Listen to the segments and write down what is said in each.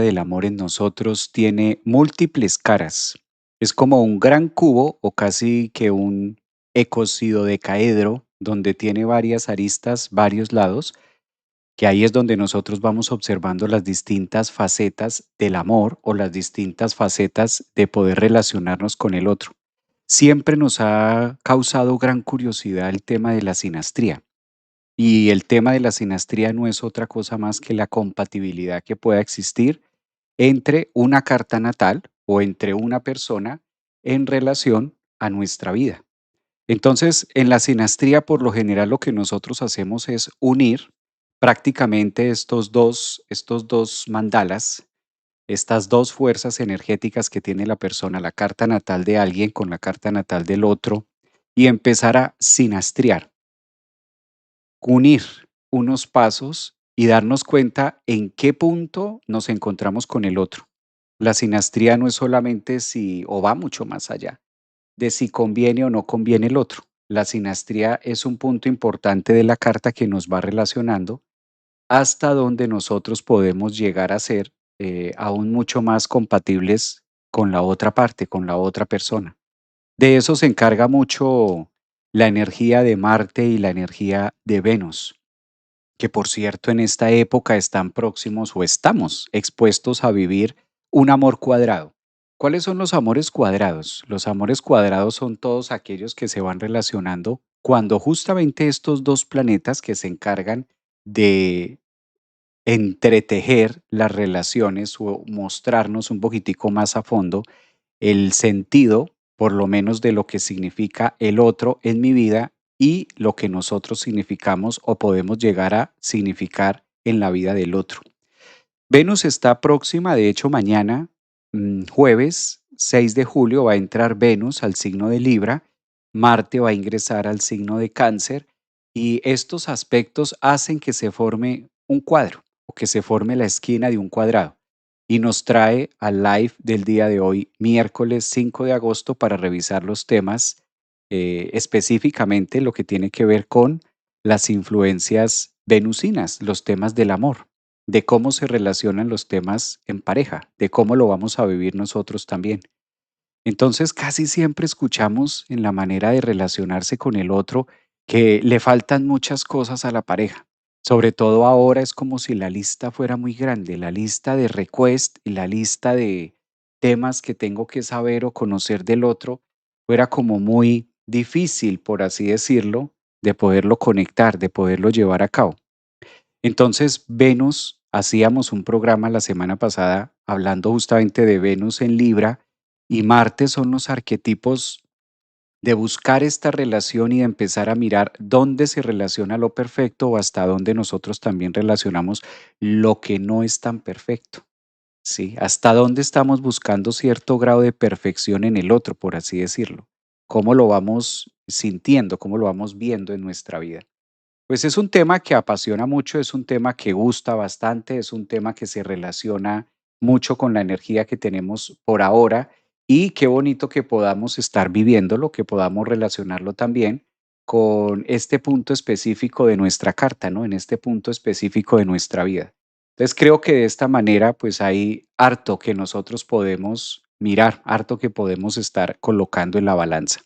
del amor en nosotros tiene múltiples caras. Es como un gran cubo o casi que un ecosidodecaedro donde tiene varias aristas, varios lados, que ahí es donde nosotros vamos observando las distintas facetas del amor o las distintas facetas de poder relacionarnos con el otro. Siempre nos ha causado gran curiosidad el tema de la sinastría. Y el tema de la sinastría no es otra cosa más que la compatibilidad que pueda existir entre una carta natal o entre una persona en relación a nuestra vida. Entonces, en la sinastría, por lo general, lo que nosotros hacemos es unir prácticamente estos dos mandalas, estas dos fuerzas energéticas que tiene la persona, la carta natal de alguien con la carta natal del otro, y empezar a sinastriar, unir unos pasos y darnos cuenta en qué punto nos encontramos con el otro. La sinastría no es solamente si, o va mucho más allá, de si conviene o no conviene el otro. La sinastría es un punto importante de la carta que nos va relacionando hasta donde nosotros podemos llegar a ser aún mucho más compatibles con la otra parte, con la otra persona. De eso se encarga mucho la energía de Marte y la energía de Venus, que por cierto en esta época están próximos o estamos expuestos a vivir un amor cuadrado. ¿Cuáles son los amores cuadrados? Los amores cuadrados son todos aquellos que se van relacionando cuando justamente estos dos planetas que se encargan de entretejer las relaciones o mostrarnos un poquitico más a fondo el sentido, por lo menos de lo que significa el otro en mi vida y lo que nosotros significamos o podemos llegar a significar en la vida del otro. Venus está próxima, de hecho mañana, jueves 6 de julio, va a entrar Venus al signo de Libra, Marte va a ingresar al signo de Cáncer y estos aspectos hacen que se forme un cuadro o que se forme la esquina de un cuadrado y nos trae al live del día de hoy, miércoles 5 de agosto, para revisar los temas, específicamente lo que tiene que ver con las influencias venusinas, los temas del amor, de cómo se relacionan los temas en pareja, de cómo lo vamos a vivir nosotros también. Entonces, casi siempre escuchamos en la manera de relacionarse con el otro que le faltan muchas cosas a la pareja. Sobre todo ahora es como si la lista fuera muy grande, la lista de request y la lista de temas que tengo que saber o conocer del otro fuera como muy difícil, por así decirlo, de poderlo conectar, de poderlo llevar a cabo. Entonces, Venus, hacíamos un programa la semana pasada hablando justamente de Venus en Libra y Marte son los arquetipos de buscar esta relación y de empezar a mirar dónde se relaciona lo perfecto o hasta dónde nosotros también relacionamos lo que no es tan perfecto, ¿sí? Hasta dónde estamos buscando cierto grado de perfección en el otro, por así decirlo. Cómo lo vamos sintiendo, cómo lo vamos viendo en nuestra vida. Pues es un tema que apasiona mucho, es un tema que gusta bastante, es un tema que se relaciona mucho con la energía que tenemos por ahora y qué bonito que podamos estar viviéndolo, que podamos relacionarlo también con este punto específico de nuestra carta, ¿no? En este punto específico de nuestra vida. Entonces creo que de esta manera pues hay harto que nosotros podemos mirar, harto que podemos estar colocando en la balanza.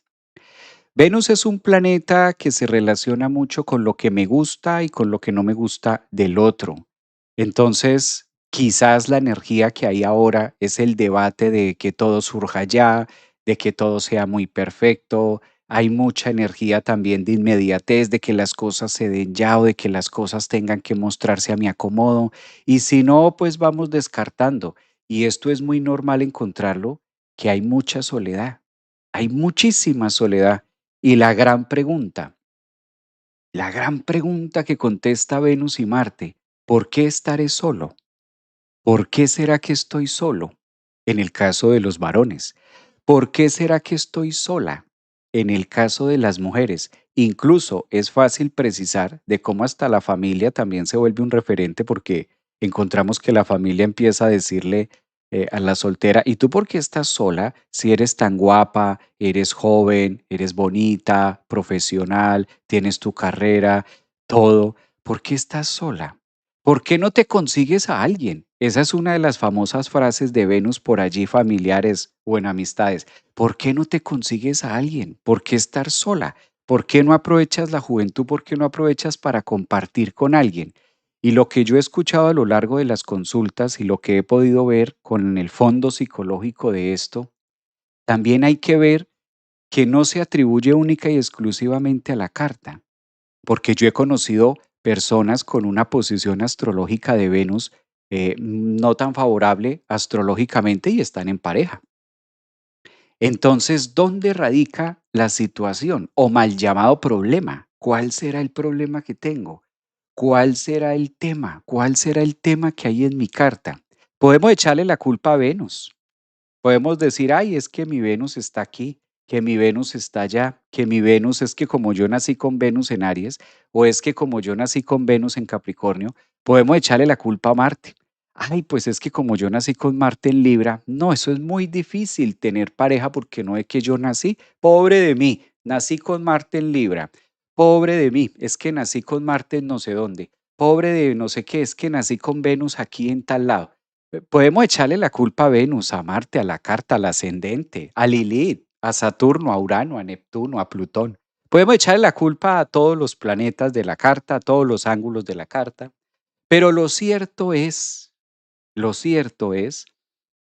Venus es un planeta que se relaciona mucho con lo que me gusta y con lo que no me gusta del otro. Entonces, quizás la energía que hay ahora es el debate de que todo surja ya, de que todo sea muy perfecto. Hay mucha energía también de inmediatez, de que las cosas se den ya o de que las cosas tengan que mostrarse a mi acomodo. Y si no, pues vamos descartando. Y esto es muy normal encontrarlo, que hay mucha soledad. Hay muchísima soledad. Y la gran pregunta que contesta Venus y Marte, ¿por qué estaré solo? ¿Por qué será que estoy solo? En el caso de los varones. ¿Por qué será que estoy sola? En el caso de las mujeres. Incluso es fácil precisar de cómo hasta la familia también se vuelve un referente porque encontramos que la familia empieza a decirle a la soltera, ¿y tú por qué estás sola si eres tan guapa, eres joven, eres bonita, profesional, tienes tu carrera, todo? ¿Por qué estás sola? ¿Por qué no te consigues a alguien? Esa es una de las famosas frases de Venus por allí, familiares o en amistades. ¿Por qué no te consigues a alguien? ¿Por qué estar sola? ¿Por qué no aprovechas la juventud? ¿Por qué no aprovechas para compartir con alguien? Y lo que yo he escuchado a lo largo de las consultas y lo que he podido ver con el fondo psicológico de esto, también hay que ver que no se atribuye única y exclusivamente a la carta, porque yo he conocido personas con una posición astrológica de Venus no tan favorable astrológicamente y están en pareja. Entonces, ¿dónde radica la situación o mal llamado problema? ¿Cuál será el problema que tengo? ¿Cuál será el tema? ¿Cuál será el tema que hay en mi carta? Podemos echarle la culpa a Venus. Podemos decir, ay, es que mi Venus está aquí, que mi Venus está allá, que mi Venus es que como yo nací con Venus en Aries, o es que como yo nací con Venus en Capricornio, podemos echarle la culpa a Marte. Ay, pues es que como yo nací con Marte en Libra, no, eso es muy difícil tener pareja porque no es que yo nací. Pobre de mí, nací con Marte en Libra. Pobre de mí, es que nací con Marte en no sé dónde. Pobre de no sé qué, es que nací con Venus aquí en tal lado. Podemos echarle la culpa a Venus, a Marte, a la carta, al ascendente, a Lilith, a Saturno, a Urano, a Neptuno, a Plutón. Podemos echarle la culpa a todos los planetas de la carta, a todos los ángulos de la carta, pero lo cierto es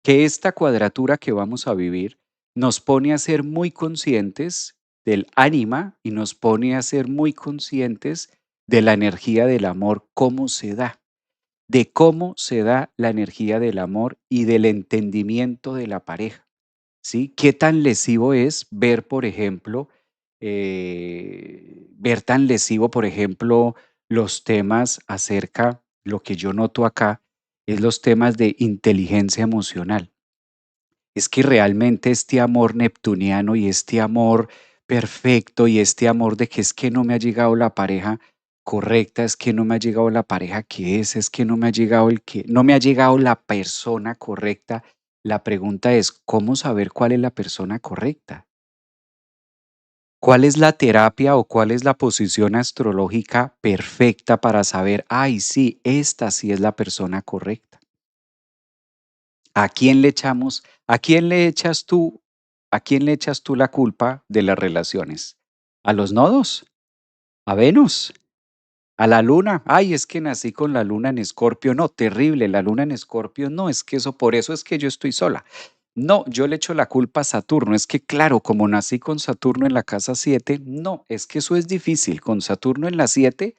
que esta cuadratura que vamos a vivir nos pone a ser muy conscientes del ánima y nos pone a ser muy conscientes de la energía del amor, cómo se da, de cómo se da la energía del amor y del entendimiento de la pareja, ¿sí? ¿Qué tan lesivo es ver, por ejemplo, los temas acerca, lo que yo noto acá, es los temas de inteligencia emocional? Es que realmente este amor neptuniano y este amor perfecto y este amor de que es que no me ha llegado la pareja correcta, es que no me ha llegado la pareja que es que no me ha llegado no me ha llegado la persona correcta. La pregunta es, ¿cómo saber cuál es la persona correcta? ¿Cuál es la terapia o cuál es la posición astrológica perfecta para saber, ay, sí, esta sí es la persona correcta? ¿A quién le echas tú, a quién le echas tú la culpa de las relaciones? ¿A los nodos? ¿A Venus? ¿A la luna? Ay, es que nací con la luna en Escorpio. No, terrible, la luna en Escorpio. No, es que eso, por eso es que yo estoy sola. No, yo le echo la culpa a Saturno. Es que claro, como nací con Saturno en la casa 7, no, es que eso es difícil. Con Saturno en la 7.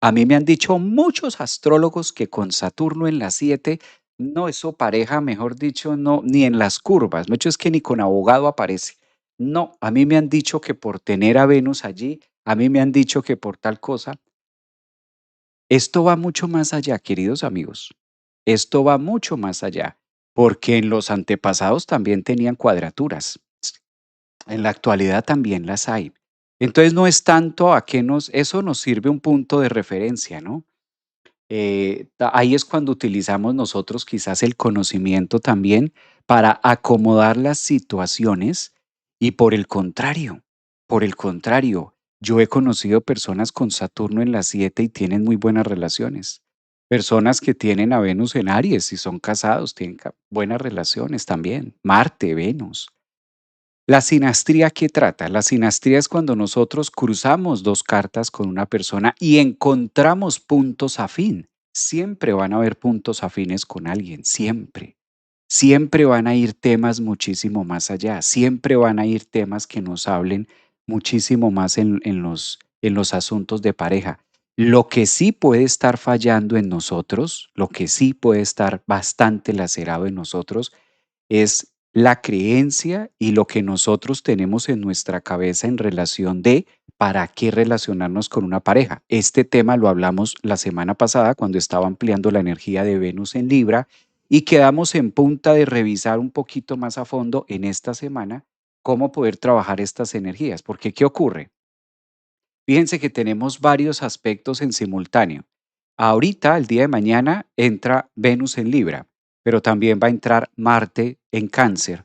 A mí me han dicho muchos astrólogos que con Saturno en la 7, no, eso pareja, mejor dicho, no, ni en las curvas. Mucho es que ni con abogado aparece. No, a mí me han dicho que por tener a Venus allí, a mí me han dicho que por tal cosa. Esto va mucho más allá, queridos amigos. Esto va mucho más allá, porque en los antepasados también tenían cuadraturas. En la actualidad también las hay. Entonces no es tanto a qué eso nos sirve un punto de referencia, ¿no? Ahí es cuando utilizamos nosotros quizás el conocimiento también para acomodar las situaciones y por el contrario, yo he conocido personas con Saturno en la 7 y tienen muy buenas relaciones. Personas que tienen a Venus en Aries y son casados, tienen buenas relaciones también. Marte, Venus. La sinastría, ¿qué trata? La sinastría es cuando nosotros cruzamos dos cartas con una persona y encontramos puntos afín. Siempre van a haber puntos afines con alguien, siempre. Siempre van a ir temas muchísimo más allá, siempre van a ir temas que nos hablen muchísimo más en los asuntos de pareja. Lo que sí puede estar fallando en nosotros, lo que sí puede estar bastante lacerado en nosotros, es la creencia y lo que nosotros tenemos en nuestra cabeza en relación de para qué relacionarnos con una pareja. Este tema lo hablamos la semana pasada cuando estaba ampliando la energía de Venus en Libra y quedamos en punta de revisar un poquito más a fondo en esta semana cómo poder trabajar estas energías. Porque, ¿qué ocurre? Fíjense que tenemos varios aspectos en simultáneo. Ahorita, el día de mañana, entra Venus en Libra, pero también va a entrar Marte en Cáncer.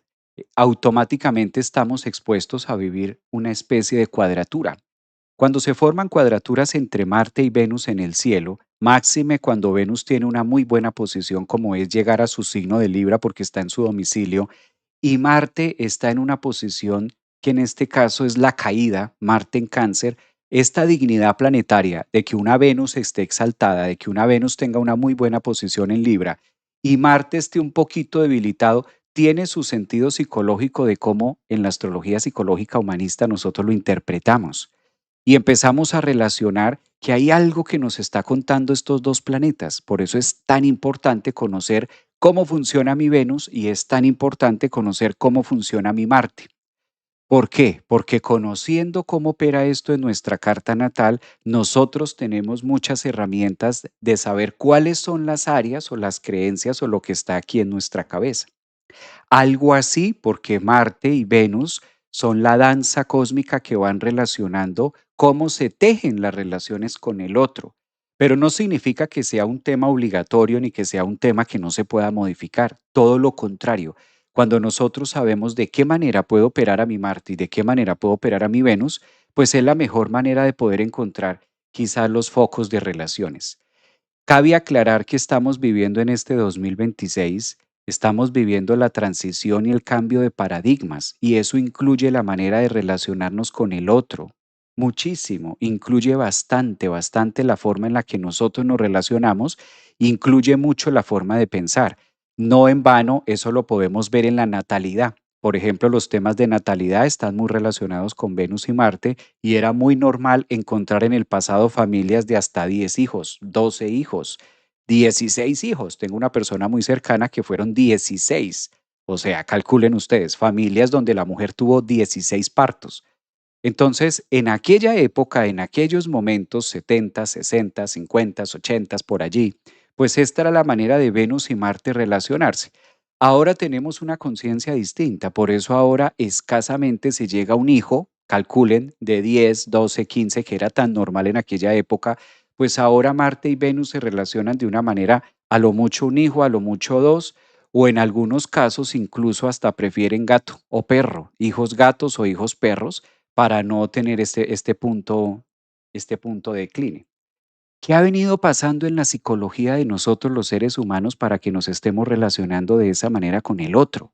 Automáticamente estamos expuestos a vivir una especie de cuadratura. Cuando se forman cuadraturas entre Marte y Venus en el cielo, máxime cuando Venus tiene una muy buena posición como es llegar a su signo de Libra porque está en su domicilio, y Marte está en una posición que en este caso es la caída, Marte en Cáncer, esta dignidad planetaria de que una Venus esté exaltada, de que una Venus tenga una muy buena posición en Libra y Marte esté un poquito debilitado, tiene su sentido psicológico de cómo en la astrología psicológica humanista nosotros lo interpretamos y empezamos a relacionar que hay algo que nos está contando estos dos planetas. Por eso es tan importante conocer cómo funciona mi Venus y es tan importante conocer cómo funciona mi Marte. ¿Por qué? Porque conociendo cómo opera esto en nuestra carta natal, nosotros tenemos muchas herramientas de saber cuáles son las áreas o las creencias o lo que está aquí en nuestra cabeza. Algo así porque Marte y Venus son la danza cósmica que van relacionando cómo se tejen las relaciones con el otro. Pero no significa que sea un tema obligatorio ni que sea un tema que no se pueda modificar. Todo lo contrario. Cuando nosotros sabemos de qué manera puedo operar a mi Marte y de qué manera puedo operar a mi Venus, pues es la mejor manera de poder encontrar quizás los focos de relaciones. Cabe aclarar que estamos viviendo en este 2026, estamos viviendo la transición y el cambio de paradigmas, y eso incluye la manera de relacionarnos con el otro. Muchísimo, incluye bastante, bastante la forma en la que nosotros nos relacionamos, incluye mucho la forma de pensar. No en vano, eso lo podemos ver en la natalidad. Por ejemplo, los temas de natalidad están muy relacionados con Venus y Marte y era muy normal encontrar en el pasado familias de hasta 10 hijos, 12 hijos, 16 hijos. Tengo una persona muy cercana que fueron 16. O sea, calculen ustedes, familias donde la mujer tuvo 16 partos. Entonces, en aquella época, en aquellos momentos, 70, 60, 50, 80, por allí, pues esta era la manera de Venus y Marte relacionarse. Ahora tenemos una conciencia distinta, por eso ahora escasamente se llega a un hijo, calculen, de 10, 12, 15, que era tan normal en aquella época, pues ahora Marte y Venus se relacionan de una manera, a lo mucho un hijo, a lo mucho dos, o en algunos casos incluso hasta prefieren gato o perro, hijos gatos o hijos perros, para no tener este punto de decline. ¿Qué ha venido pasando en la psicología de nosotros los seres humanos para que nos estemos relacionando de esa manera con el otro?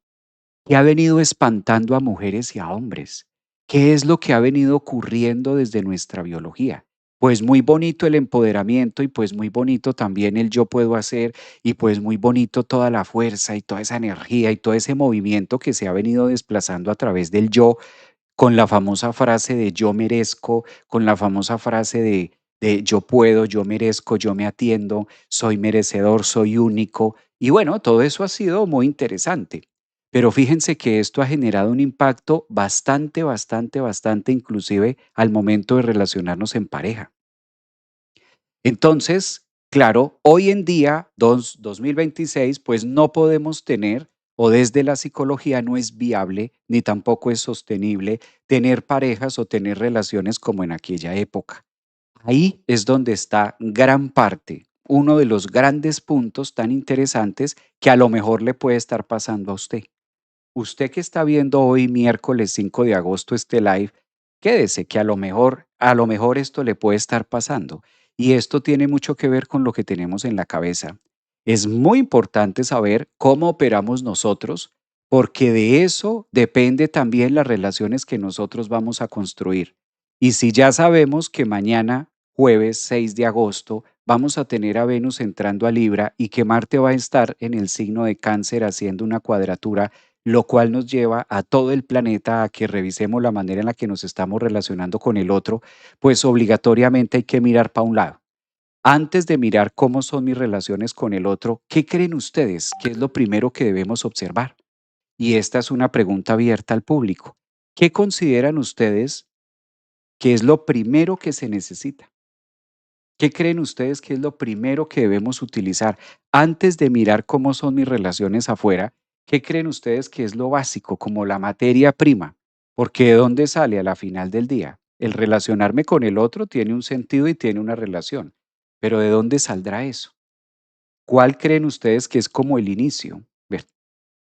¿Qué ha venido espantando a mujeres y a hombres? ¿Qué es lo que ha venido ocurriendo desde nuestra biología? Pues muy bonito el empoderamiento y pues muy bonito también el yo puedo hacer y pues muy bonito toda la fuerza y toda esa energía y todo ese movimiento que se ha venido desplazando a través del yo con la famosa frase de yo merezco, con la famosa frase de yo puedo, yo merezco, yo me atiendo, soy merecedor, soy único. Y bueno, todo eso ha sido muy interesante. Pero fíjense que esto ha generado un impacto bastante, bastante, bastante, inclusive al momento de relacionarnos en pareja. Entonces, claro, hoy en día, 2026, pues no podemos tener, o desde la psicología no es viable, ni tampoco es sostenible tener parejas o tener relaciones como en aquella época. Ahí es donde está gran parte, uno de los grandes puntos tan interesantes que a lo mejor le puede estar pasando a usted. Usted que está viendo hoy miércoles 5 de agosto este live, quédese que a lo mejor esto le puede estar pasando. Y esto tiene mucho que ver con lo que tenemos en la cabeza. Es muy importante saber cómo operamos nosotros, porque de eso depende también las relaciones que nosotros vamos a construir. Y si ya sabemos que mañana, jueves 6 de agosto, vamos a tener a Venus entrando a Libra y que Marte va a estar en el signo de Cáncer haciendo una cuadratura, lo cual nos lleva a todo el planeta a que revisemos la manera en la que nos estamos relacionando con el otro, pues obligatoriamente hay que mirar para un lado. Antes de mirar cómo son mis relaciones con el otro, ¿qué creen ustedes que es lo primero que debemos observar? Y esta es una pregunta abierta al público. ¿Qué consideran ustedes que es lo primero que se necesita? ¿Qué creen ustedes que es lo primero que debemos utilizar antes de mirar cómo son mis relaciones afuera? ¿Qué creen ustedes que es lo básico, como la materia prima? Porque ¿de dónde sale a la final del día? El relacionarme con el otro tiene un sentido y tiene una relación, pero ¿de dónde saldrá eso? ¿Cuál creen ustedes que es como el inicio? Ver,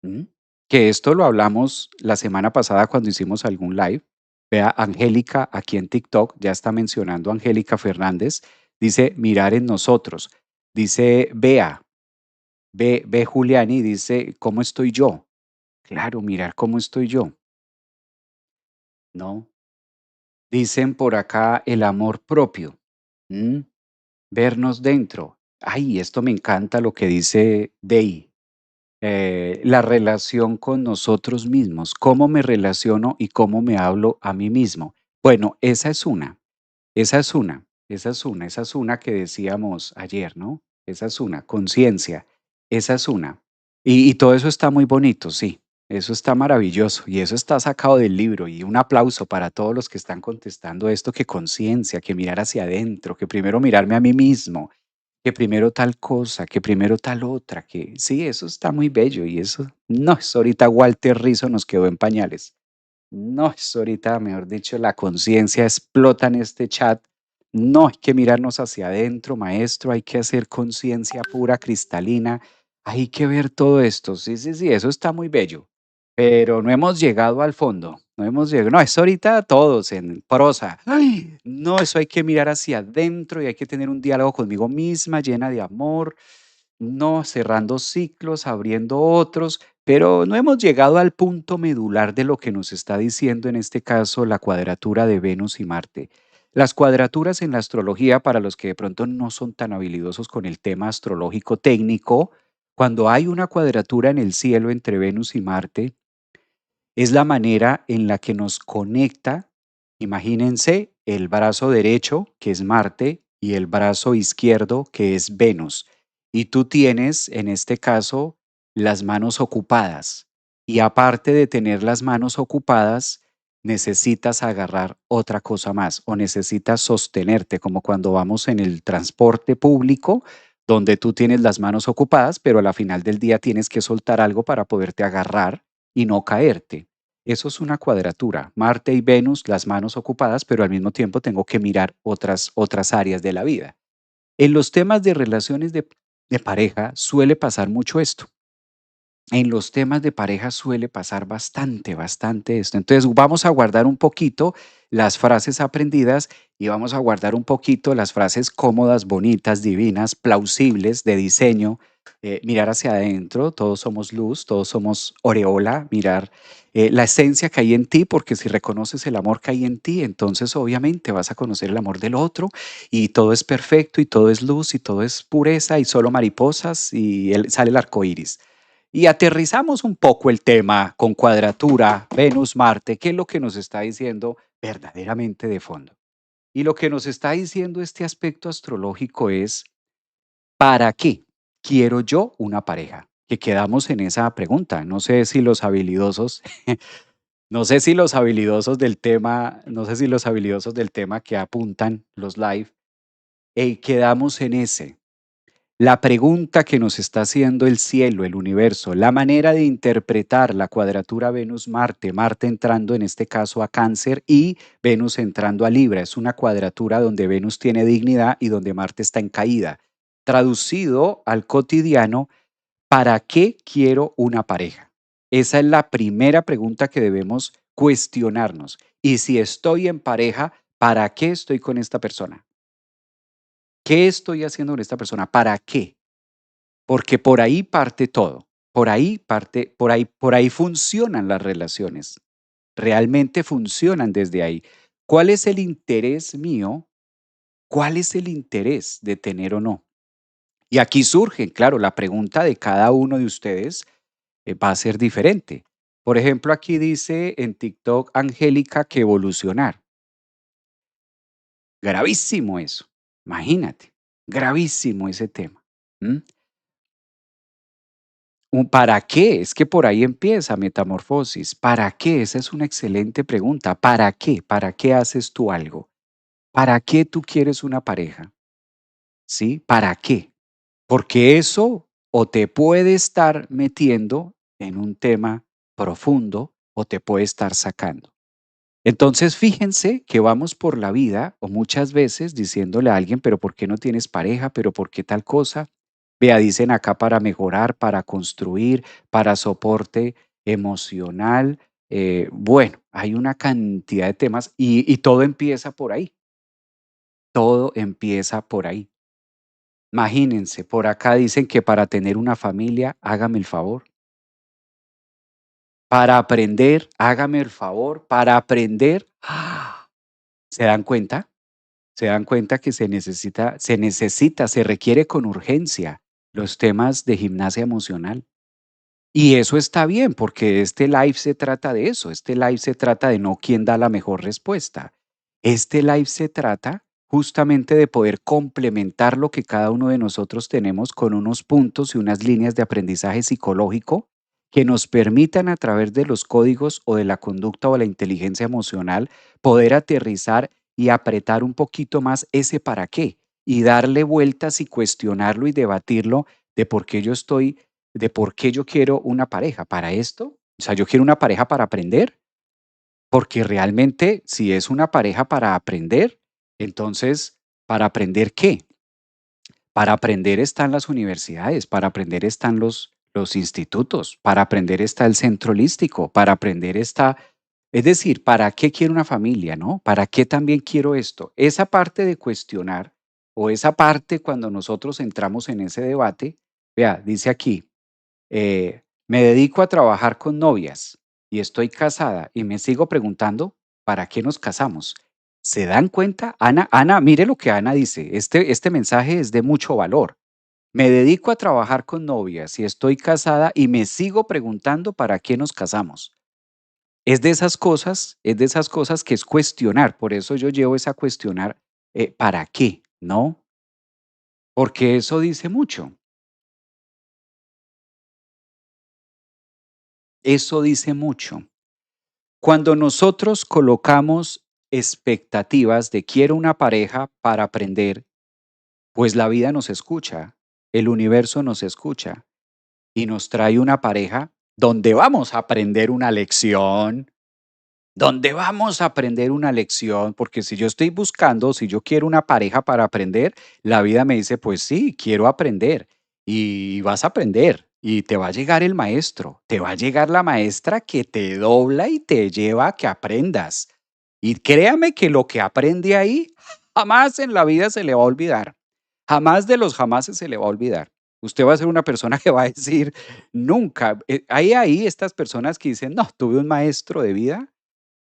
¿mm? Que esto lo hablamos la semana pasada cuando hicimos algún live. Vea, Angélica, aquí en TikTok, ya está mencionando Angélica Fernández, dice mirar en nosotros. Dice, ve Juliani, dice, ¿cómo estoy yo? Claro, mirar cómo estoy yo, ¿no? Dicen por acá el amor propio, ¿m? Vernos dentro. Ay, esto me encanta lo que dice Day. La relación con nosotros mismos, cómo me relaciono y cómo me hablo a mí mismo. Bueno, esa es una. Esa es una que decíamos ayer, ¿no? Esa es una, conciencia, esa es una. Y todo eso está muy bonito, sí, eso está maravilloso y eso está sacado del libro y un aplauso para todos los que están contestando esto, que conciencia, que mirar hacia adentro, que primero mirarme a mí mismo, que primero tal cosa, que primero tal otra, que sí, eso está muy bello y eso, no, eso ahorita Walter Rizzo nos quedó en pañales. No, eso ahorita, mejor dicho, la conciencia explota en este chat. No, hay que mirarnos hacia adentro, maestro, hay que hacer conciencia pura, cristalina, hay que ver todo esto. Sí, sí, sí, eso está muy bello, pero no hemos llegado al fondo, no hemos llegado, no, eso ahorita todos en prosa. Ay, no, eso hay que mirar hacia adentro y hay que tener un diálogo conmigo misma, llena de amor, no, cerrando ciclos, abriendo otros, pero no hemos llegado al punto medular de lo que nos está diciendo en este caso la cuadratura de Venus y Marte. Las cuadraturas en la astrología, para los que de pronto no son tan habilidosos con el tema astrológico técnico, cuando hay una cuadratura en el cielo entre Venus y Marte, es la manera en la que nos conecta, imagínense, el brazo derecho, que es Marte, y el brazo izquierdo, que es Venus. Y tú tienes, en este caso, las manos ocupadas. Y aparte de tener las manos ocupadas, necesitas agarrar otra cosa más o necesitas sostenerte, como cuando vamos en el transporte público, donde tú tienes las manos ocupadas, pero a la final del día tienes que soltar algo para poderte agarrar y no caerte. Eso es una cuadratura. Marte y Venus, las manos ocupadas, pero al mismo tiempo tengo que mirar otras áreas de la vida. En los temas de relaciones de pareja suele pasar mucho esto. En los temas de pareja suele pasar bastante esto. Entonces vamos a guardar un poquito las frases aprendidas y vamos a guardar un poquito las frases cómodas, bonitas, divinas, plausibles de diseño. Mirar hacia adentro, todos somos luz, todos somos aureola, mirar la esencia que hay en ti, porque si reconoces el amor que hay en ti, entonces obviamente vas a conocer el amor del otro y todo es perfecto y todo es luz y todo es pureza y solo mariposas y sale el arco iris. Y aterrizamos un poco el tema con cuadratura, Venus, Marte, qué es lo que nos está diciendo verdaderamente de fondo. Y lo que nos está diciendo este aspecto astrológico es, ¿para qué quiero yo una pareja? Que quedamos en esa pregunta. No sé si los habilidosos, no sé si los habilidosos del tema, no sé si los habilidosos del tema que apuntan los live, quedamos en ese. La pregunta que nos está haciendo el cielo, el universo, la manera de interpretar la cuadratura Venus-Marte, Marte entrando en este caso a Cáncer y Venus entrando a Libra, es una cuadratura donde Venus tiene dignidad y donde Marte está en caída. Traducido al cotidiano, ¿para qué quiero una pareja? Esa es la primera pregunta que debemos cuestionarnos. Y si estoy en pareja, ¿para qué estoy con esta persona? ¿Qué estoy haciendo con esta persona? ¿Para qué? Porque por ahí parte todo, por ahí parte, por ahí funcionan las relaciones, realmente funcionan desde ahí. ¿Cuál es el interés mío? ¿Cuál es el interés de tener o no? Y aquí surge, claro, la pregunta de cada uno de ustedes va a ser diferente. Por ejemplo, aquí dice en TikTok Angélica que evolucionar. Gravísimo eso, imagínate, gravísimo ese tema. ¿M? ¿Para qué? Es que por ahí empieza metamorfosis. ¿Para qué? Esa es una excelente pregunta. ¿Para qué? ¿Para qué haces tú algo? ¿Para qué tú quieres una pareja? ¿Sí? ¿Para qué? Porque eso o te puede estar metiendo en un tema profundo o te puede estar sacando. Entonces, fíjense que vamos por la vida o muchas veces diciéndole a alguien, pero ¿por qué no tienes pareja? ¿Pero por qué tal cosa? Vea, dicen acá para mejorar, para construir, para soporte emocional. Bueno, hay una cantidad de temas y todo empieza por ahí, todo empieza por ahí. Imagínense, por acá dicen que para tener una familia, hágame el favor. Para aprender, hágame el favor, para aprender. ¿Se dan cuenta? Se dan cuenta que se requiere con urgencia los temas de gimnasia emocional. Y eso está bien, porque este live se trata de eso. Este live se trata de no quién da la mejor respuesta. Este live se trata justamente de poder complementar lo que cada uno de nosotros tenemos con unos puntos y unas líneas de aprendizaje psicológico que nos permitan a través de los códigos o de la conducta o la inteligencia emocional poder aterrizar y apretar un poquito más ese para qué y darle vueltas y cuestionarlo y debatirlo de por qué yo estoy de por qué yo quiero una pareja. ¿Para esto? O sea, yo quiero una pareja para aprender, porque realmente si es una pareja para aprender, entonces, ¿para aprender qué? Para aprender están las universidades, para aprender están los institutos, para aprender está el centro holístico, para aprender está, es decir, ¿para qué quiero una familia, no? ¿Para qué también quiero esto? Esa parte de cuestionar o esa parte cuando nosotros entramos en ese debate, vea, dice aquí, me dedico a trabajar con novias y estoy casada y me sigo preguntando, ¿para qué nos casamos? ¿Se dan cuenta? Ana, mire lo que Ana dice. Este mensaje es de mucho valor. Me dedico a trabajar con novias y estoy casada y me sigo preguntando para qué nos casamos. Es de esas cosas que es cuestionar. Por eso yo llevo esa cuestionar, ¿para qué? ¿No? Porque eso dice mucho. Eso dice mucho. Cuando nosotros colocamos expectativas de quiero una pareja para aprender, pues la vida nos escucha, el universo nos escucha y nos trae una pareja donde vamos a aprender una lección, donde vamos a aprender una lección, porque si yo estoy buscando, si yo quiero una pareja para aprender, la vida me dice, pues sí, quiero aprender y vas a aprender y te va a llegar el maestro, te va a llegar la maestra que te dobla y te lleva a que aprendas. Y créame que lo que aprende ahí jamás en la vida se le va a olvidar. Jamás de los jamases se le va a olvidar. Usted va a ser una persona que va a decir, nunca, hay ahí estas personas que dicen, no, tuve un maestro de vida.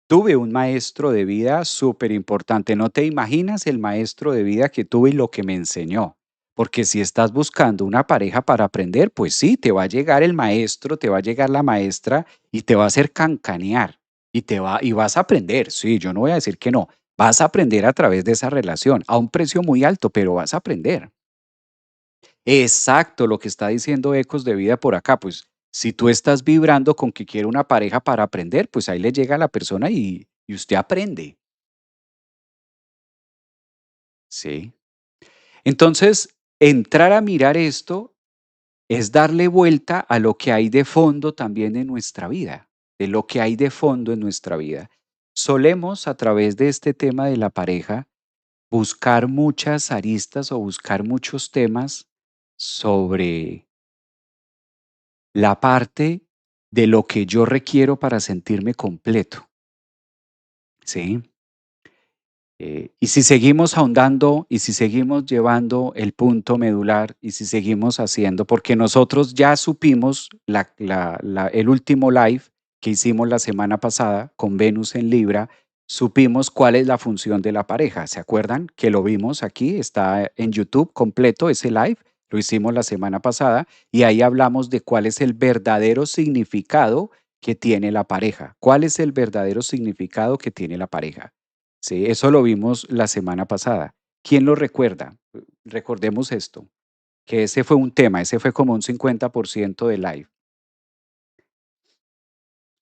Tuve un maestro de vida súper importante. No te imaginas el maestro de vida que tuve y lo que me enseñó. Porque si estás buscando una pareja para aprender, pues sí, te va a llegar el maestro, te va a llegar la maestra y te va a hacer cancanear y vas a aprender. Sí, yo no voy a decir que no. Vas a aprender a través de esa relación a un precio muy alto, pero vas a aprender. Exacto, lo que está diciendo Ecos de Vida por acá, pues si tú estás vibrando con que quiere una pareja para aprender, pues ahí le llega a la persona y usted aprende, ¿sí? Entonces, entrar a mirar esto es darle vuelta a lo que hay de fondo también en nuestra vida, de lo que hay de fondo en nuestra vida. Solemos a través de este tema de la pareja buscar muchas aristas o buscar muchos temas sobre la parte de lo que yo requiero para sentirme completo, ¿sí? Y si seguimos ahondando y si seguimos llevando el punto medular y si seguimos haciendo, porque nosotros ya supimos el último live que hicimos la semana pasada con Venus en Libra, supimos cuál es la función de la pareja. ¿Se acuerdan que lo vimos aquí? Está en YouTube completo ese live. Lo hicimos la semana pasada y ahí hablamos de cuál es el verdadero significado que tiene la pareja. ¿Cuál es el verdadero significado que tiene la pareja? Sí, eso lo vimos la semana pasada. ¿Quién lo recuerda? Recordemos esto, que ese fue un tema, ese fue como un 50% del live.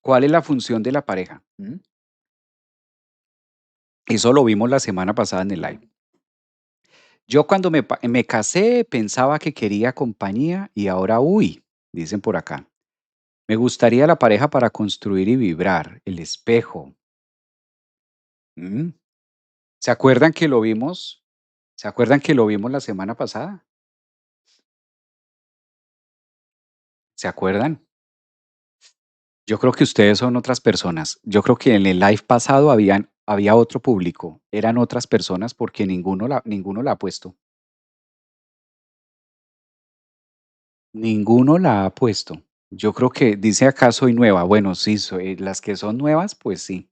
¿Cuál es la función de la pareja? Eso lo vimos la semana pasada en el live. Yo cuando me casé pensaba que quería compañía y ahora, uy, dicen por acá. Me gustaría la pareja para construir y vibrar, el espejo. ¿Mm? ¿Se acuerdan que lo vimos? ¿Se acuerdan que lo vimos la semana pasada? ¿Se acuerdan? Yo creo que ustedes son otras personas. Yo creo que en el live pasado había otro público, eran otras personas porque ninguno la ha puesto. Ninguno la ha puesto. Yo creo que dice acá soy nueva. Bueno, sí, las que son nuevas, pues sí.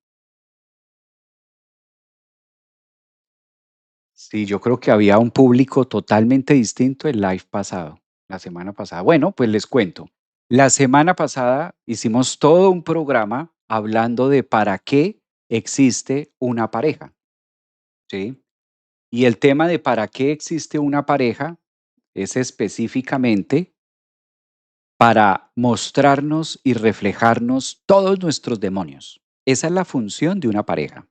Sí, yo creo que había un público totalmente distinto el live pasado, la semana pasada. Bueno, pues les cuento. La semana pasada hicimos todo un programa hablando de para qué existe una pareja, ¿sí? Y el tema de para qué existe una pareja es específicamente para mostrarnos y reflejarnos todos nuestros demonios. Esa es la función de una pareja.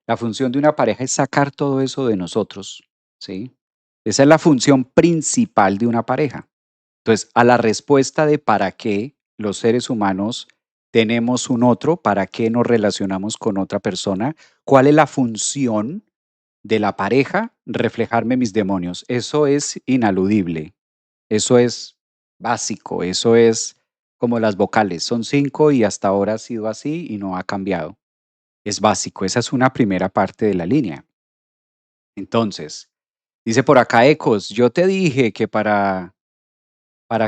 La función de una pareja es sacar todo eso de nosotros, ¿sí? Esa es la función principal de una pareja. Entonces, a la respuesta de para qué los seres humanos tenemos un otro, para qué nos relacionamos con otra persona, cuál es la función de la pareja, reflejarme mis demonios. Eso es inaludible, eso es básico, eso es como las vocales, son 5 y hasta ahora ha sido así y no ha cambiado. Es básico, esa es una primera parte de la línea. Entonces, dice por acá Ecos, yo te dije que para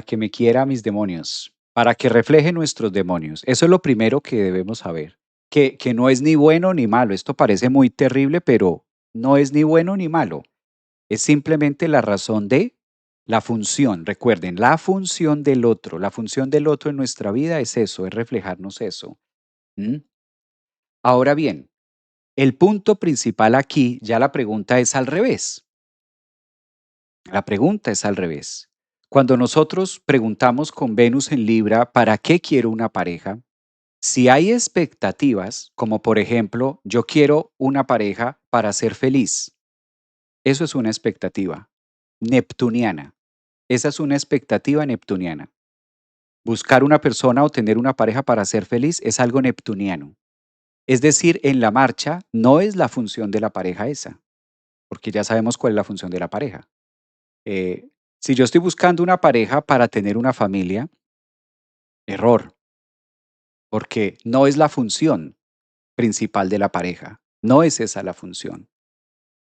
que me quiera mis demonios, para que refleje nuestros demonios. Eso es lo primero que debemos saber, que no es ni bueno ni malo. Esto parece muy terrible, pero no es ni bueno ni malo. Es simplemente la razón de la función. Recuerden, la función del otro. La función del otro en nuestra vida es eso, es reflejarnos eso. ¿M? Ahora bien, el punto principal aquí, ya la pregunta es al revés. La pregunta es al revés. Cuando nosotros preguntamos con Venus en Libra, ¿para qué quiero una pareja? Si hay expectativas, como por ejemplo, yo quiero una pareja para ser feliz, eso es una expectativa neptuniana. Esa es una expectativa neptuniana. Buscar una persona o tener una pareja para ser feliz es algo neptuniano. Es decir, en la marcha no es la función de la pareja esa, porque ya sabemos cuál es la función de la pareja. Si yo estoy buscando una pareja para tener una familia, error, porque no es la función principal de la pareja. No es esa la función.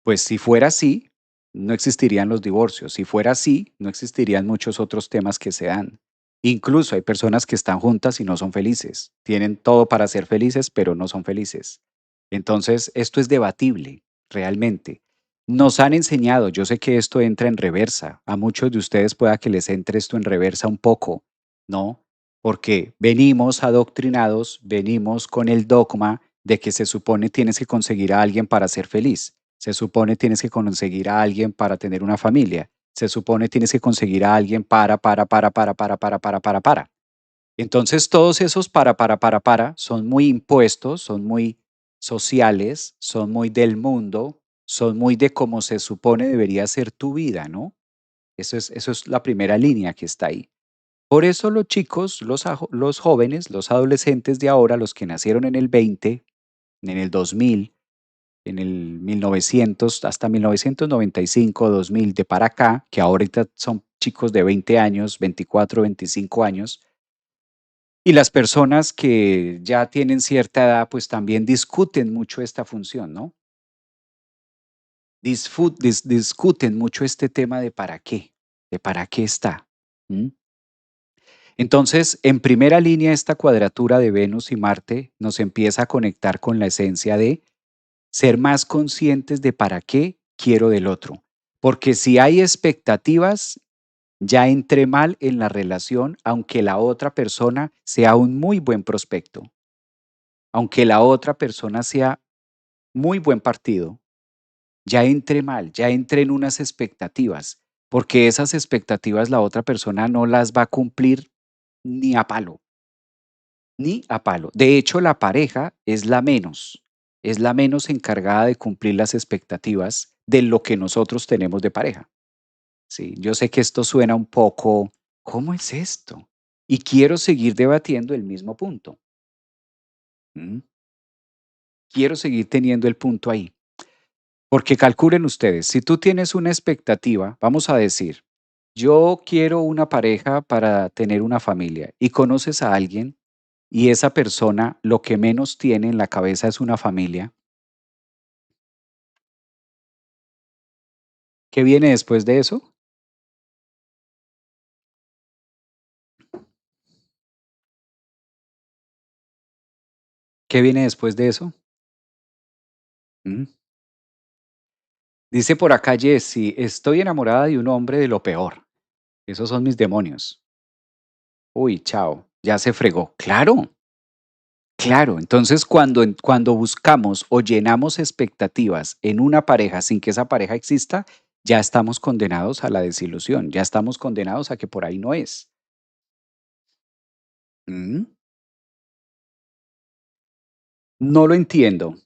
Pues si fuera así, no existirían los divorcios. Si fuera así, no existirían muchos otros temas que se dan. Incluso hay personas que están juntas y no son felices. Tienen todo para ser felices, pero no son felices. Entonces, esto es debatible, realmente. Nos han enseñado, yo sé que esto entra en reversa. A muchos de ustedes pueda que les entre esto en reversa un poco, ¿no? Porque venimos adoctrinados, venimos con el dogma de que se supone tienes que conseguir a alguien para ser feliz. Se supone tienes que conseguir a alguien para tener una familia. Se supone tienes que conseguir a alguien para. Entonces, todos esos para son muy impuestos, son muy sociales, son muy del mundo, son muy de cómo se supone debería ser tu vida, ¿no? Eso es la primera línea que está ahí. Por eso los chicos, los jóvenes, los adolescentes de ahora, los que nacieron en el 20, en el 2000, en el 1900 hasta 1995, 2000 de para acá, que ahorita son chicos de 20 años, 24, 25 años, y las personas que ya tienen cierta edad, pues también discuten mucho esta función, ¿no? Discuten mucho este tema de para qué está. ¿M? Entonces, en primera línea, esta cuadratura de Venus y Marte nos empieza a conectar con la esencia de ser más conscientes de para qué quiero del otro. Porque si hay expectativas, ya entré mal en la relación, aunque la otra persona sea un muy buen prospecto, aunque la otra persona sea muy buen partido, ya entré mal, ya entré en unas expectativas, porque esas expectativas la otra persona no las va a cumplir ni a palo, ni a palo. De hecho, la pareja es la menos encargada de cumplir las expectativas de lo que nosotros tenemos de pareja. Sí, yo sé que esto suena un poco, ¿cómo es esto? Y quiero seguir debatiendo el mismo punto. ¿M? Quiero seguir teniendo el punto ahí. Porque calculen ustedes, si tú tienes una expectativa, vamos a decir, yo quiero una pareja para tener una familia y conoces a alguien y esa persona lo que menos tiene en la cabeza es una familia, ¿qué viene después de eso? ¿Qué viene después de eso? Mm. Dice por acá Jessie, estoy enamorada de un hombre de lo peor. Esos son mis demonios. Uy, chao, ya se fregó. Claro, claro. Entonces, cuando buscamos o llenamos expectativas en una pareja sin que esa pareja exista, ya estamos condenados a la desilusión, ya estamos condenados a que por ahí no es. Mm. No lo entiendo.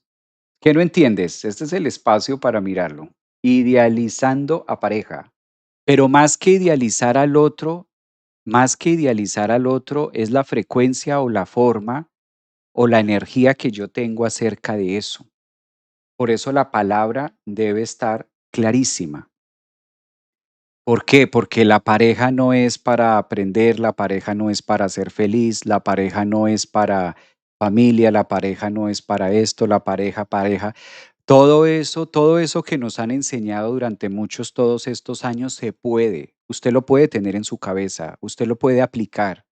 ¿Qué no entiendes? Este es el espacio para mirarlo. Idealizando a pareja. Pero más que idealizar al otro, es la frecuencia o la forma o la energía que yo tengo acerca de eso. Por eso la palabra debe estar clarísima. ¿Por qué? Porque la pareja no es para aprender, la pareja no es para ser feliz, la pareja no es para familia, la pareja no es para esto, la pareja. Todo eso que nos han enseñado durante todos estos años se puede. Usted lo puede tener en su cabeza, usted lo puede aplicar,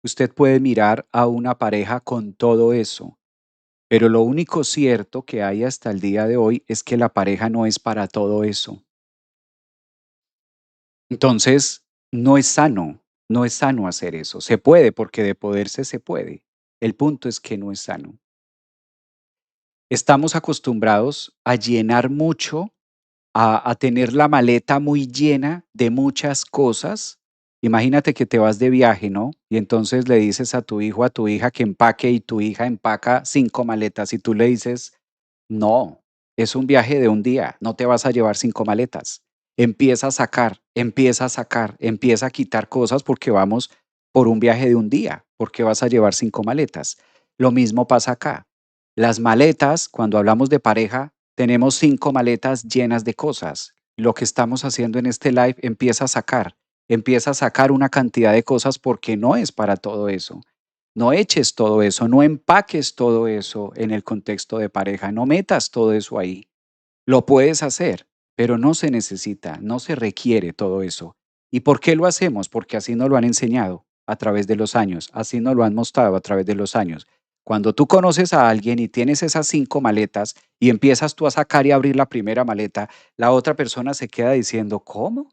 usted puede mirar a una pareja con todo eso. Pero lo único cierto que hay hasta el día de hoy es que la pareja no es para todo eso. Entonces, no es sano hacer eso. Se puede porque de poderse se puede. El punto es que no es sano. Estamos acostumbrados a llenar mucho, a tener la maleta muy llena de muchas cosas. Imagínate que te vas de viaje, ¿no? Y entonces le dices a tu hijo, a tu hija que empaque y tu hija empaca 5 maletas y tú le dices, no, es un viaje de un día, no te vas a llevar 5 maletas. Empieza a sacar, empieza a sacar, empieza a quitar cosas porque vamos por un viaje de un día, porque vas a llevar 5 maletas. Lo mismo pasa acá. Las maletas, cuando hablamos de pareja, tenemos 5 maletas llenas de cosas. Lo que estamos haciendo en este live empieza a sacar una cantidad de cosas porque no es para todo eso. No eches todo eso, no empaques todo eso en el contexto de pareja, no metas todo eso ahí. Lo puedes hacer, pero no se necesita, no se requiere todo eso. ¿Y por qué lo hacemos? Porque así nos lo han enseñado a través de los años, así nos lo han mostrado a través de los años. Cuando tú conoces a alguien y tienes esas 5 maletas y empiezas tú a sacar y abrir la primera maleta, la otra persona se queda diciendo, ¿cómo?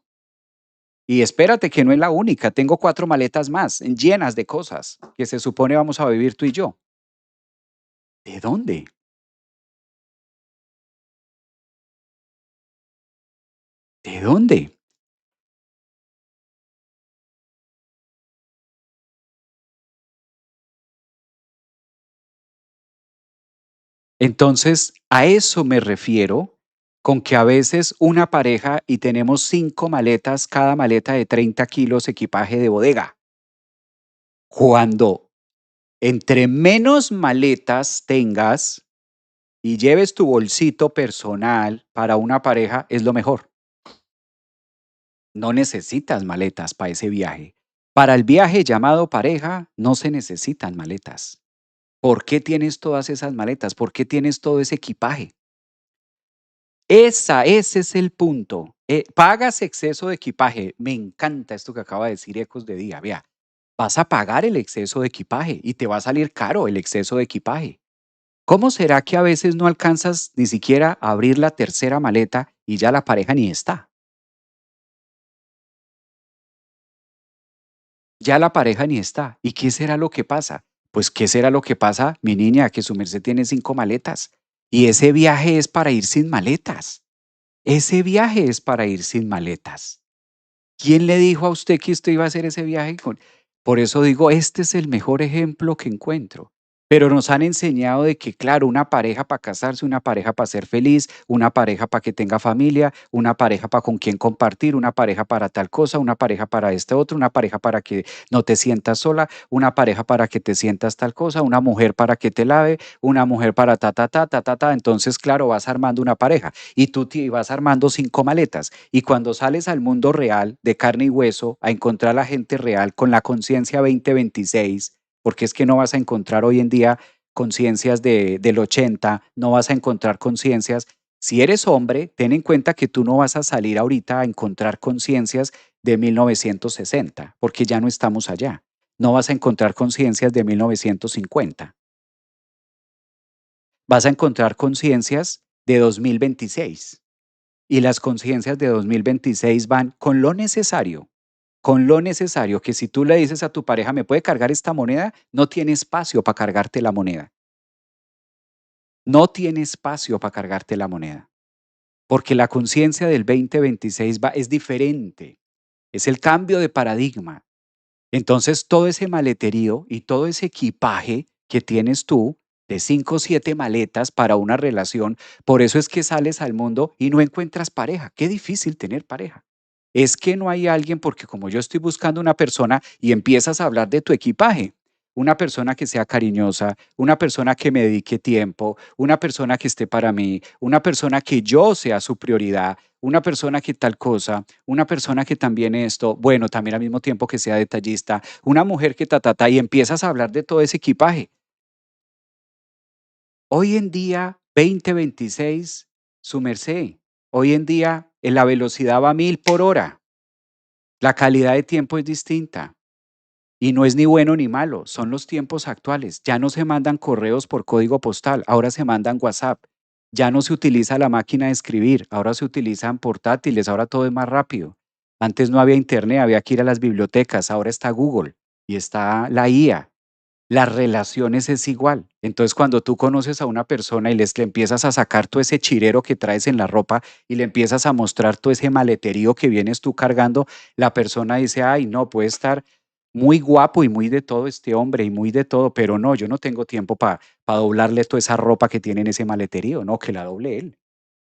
Y espérate que no es la única, tengo 4 maletas más, llenas de cosas que se supone vamos a vivir tú y yo. ¿De dónde? ¿De dónde? Entonces, a eso me refiero con que a veces una pareja y tenemos 5 maletas, cada maleta de 30 kilos equipaje de bodega. Cuando entre menos maletas tengas y lleves tu bolsito personal para una pareja, es lo mejor. No necesitas maletas para ese viaje. Para el viaje llamado pareja, no se necesitan maletas. ¿Por qué tienes todas esas maletas? ¿Por qué tienes todo ese equipaje? Ese es el punto. Pagas exceso de equipaje. Me encanta esto que acaba de decir Ecos de Día. Vea, vas a pagar el exceso de equipaje y te va a salir caro el exceso de equipaje. ¿Cómo será que a veces no alcanzas ni siquiera a abrir la tercera maleta y ya la pareja ni está? Ya la pareja ni está. ¿Y qué será lo que pasa? Pues, ¿qué será lo que pasa, mi niña? Que su merced tiene 5 maletas y ese viaje es para ir sin maletas. Ese viaje es para ir sin maletas. ¿Quién le dijo a usted que usted iba a hacer ese viaje Por eso digo, este es el mejor ejemplo que encuentro. Pero nos han enseñado de que, claro, una pareja para casarse, una pareja para ser feliz, una pareja para que tenga familia, una pareja para con quien compartir, una pareja para tal cosa, una pareja para este otro, una pareja para que no te sientas sola, una pareja para que te sientas tal cosa, una mujer para que te lave, una mujer para ta, ta, ta, ta, ta, ta. Entonces, claro, vas armando una pareja y tú te vas armando 5 maletas. Y cuando sales al mundo real, de carne y hueso, a encontrar a la gente real con la conciencia 2026, porque es que no vas a encontrar hoy en día conciencias del 80, no vas a encontrar conciencias. Si eres hombre, ten en cuenta que tú no vas a salir ahorita a encontrar conciencias de 1960, porque ya no estamos allá. No vas a encontrar conciencias de 1950. Vas a encontrar conciencias de 2026. Y las conciencias de 2026 van con lo necesario que si tú le dices a tu pareja, ¿me puede cargar esta moneda? No tiene espacio para cargarte la moneda. No tiene espacio para cargarte la moneda. Porque la conciencia del 2026 es diferente. Es el cambio de paradigma. Entonces, todo ese maleterío y todo ese equipaje que tienes tú, de 5 o 7 maletas para una relación, por eso es que sales al mundo y no encuentras pareja. Qué difícil tener pareja. Es que no hay alguien porque como yo estoy buscando una persona y empiezas a hablar de tu equipaje, una persona que sea cariñosa, una persona que me dedique tiempo, una persona que esté para mí, una persona que yo sea su prioridad, una persona que tal cosa, una persona que también esto, bueno, también al mismo tiempo que sea detallista, una mujer que ta, y empiezas a hablar de todo ese equipaje. Hoy en día, 2026, su merced, hoy en día la velocidad va a 1000 por hora, la calidad de tiempo es distinta. Y no es ni bueno ni malo, son los tiempos actuales. Ya no se mandan correos por código postal, ahora se mandan WhatsApp. Ya no se utiliza la máquina de escribir, ahora se utilizan portátiles, ahora todo es más rápido. Antes no había internet, había que ir a las bibliotecas, ahora está Google y está la IA. Las relaciones es igual. Entonces, cuando tú conoces a una persona y le empiezas a sacar todo ese chirero que traes en la ropa y le empiezas a mostrar todo ese maleterío que vienes tú cargando, la persona dice, ay, no, puede estar muy guapo y muy de todo este hombre y muy de todo, pero no, yo no tengo tiempo para doblarle toda esa ropa que tiene en ese maleterío, no, que la doble él.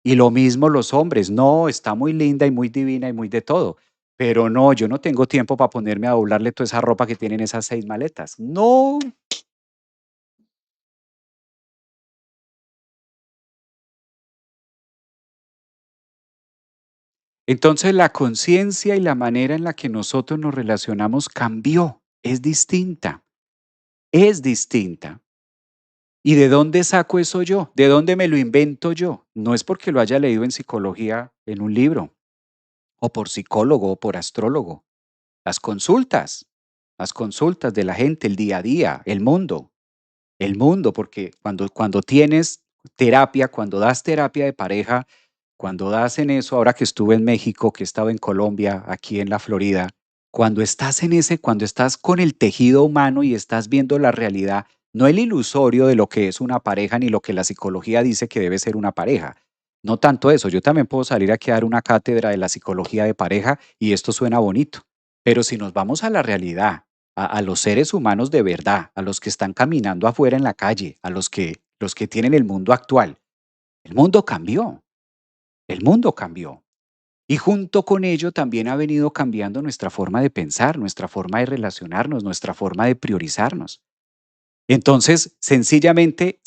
Y lo mismo los hombres, no, está muy linda y muy divina y muy de todo, pero no, yo no tengo tiempo para ponerme a doblarle toda esa ropa que tienen esas 6 maletas. No. Entonces la conciencia y la manera en la que nosotros nos relacionamos cambió, es distinta, es distinta. ¿Y de dónde saco eso yo? ¿De dónde me lo invento yo? No es porque lo haya leído en psicología en un libro, o por psicólogo, o por astrólogo. Las las consultas de la gente, el día a día, el mundo, porque cuando tienes terapia, cuando das terapia de pareja, cuando das en eso, ahora que estuve en México, que he estado en Colombia, aquí en la Florida, cuando estás en ese, cuando estás con el tejido humano y estás viendo la realidad, no el ilusorio de lo que es una pareja ni lo que la psicología dice que debe ser una pareja. No tanto eso, yo también puedo salir aquí a dar una cátedra de la psicología de pareja y esto suena bonito. Pero si nos vamos a la realidad, a los seres humanos de verdad, a los que están caminando afuera en la calle, a los que tienen el mundo actual, el mundo cambió. El mundo cambió. Y junto con ello también ha venido cambiando nuestra forma de pensar, nuestra forma de relacionarnos, nuestra forma de priorizarnos. Entonces, sencillamente,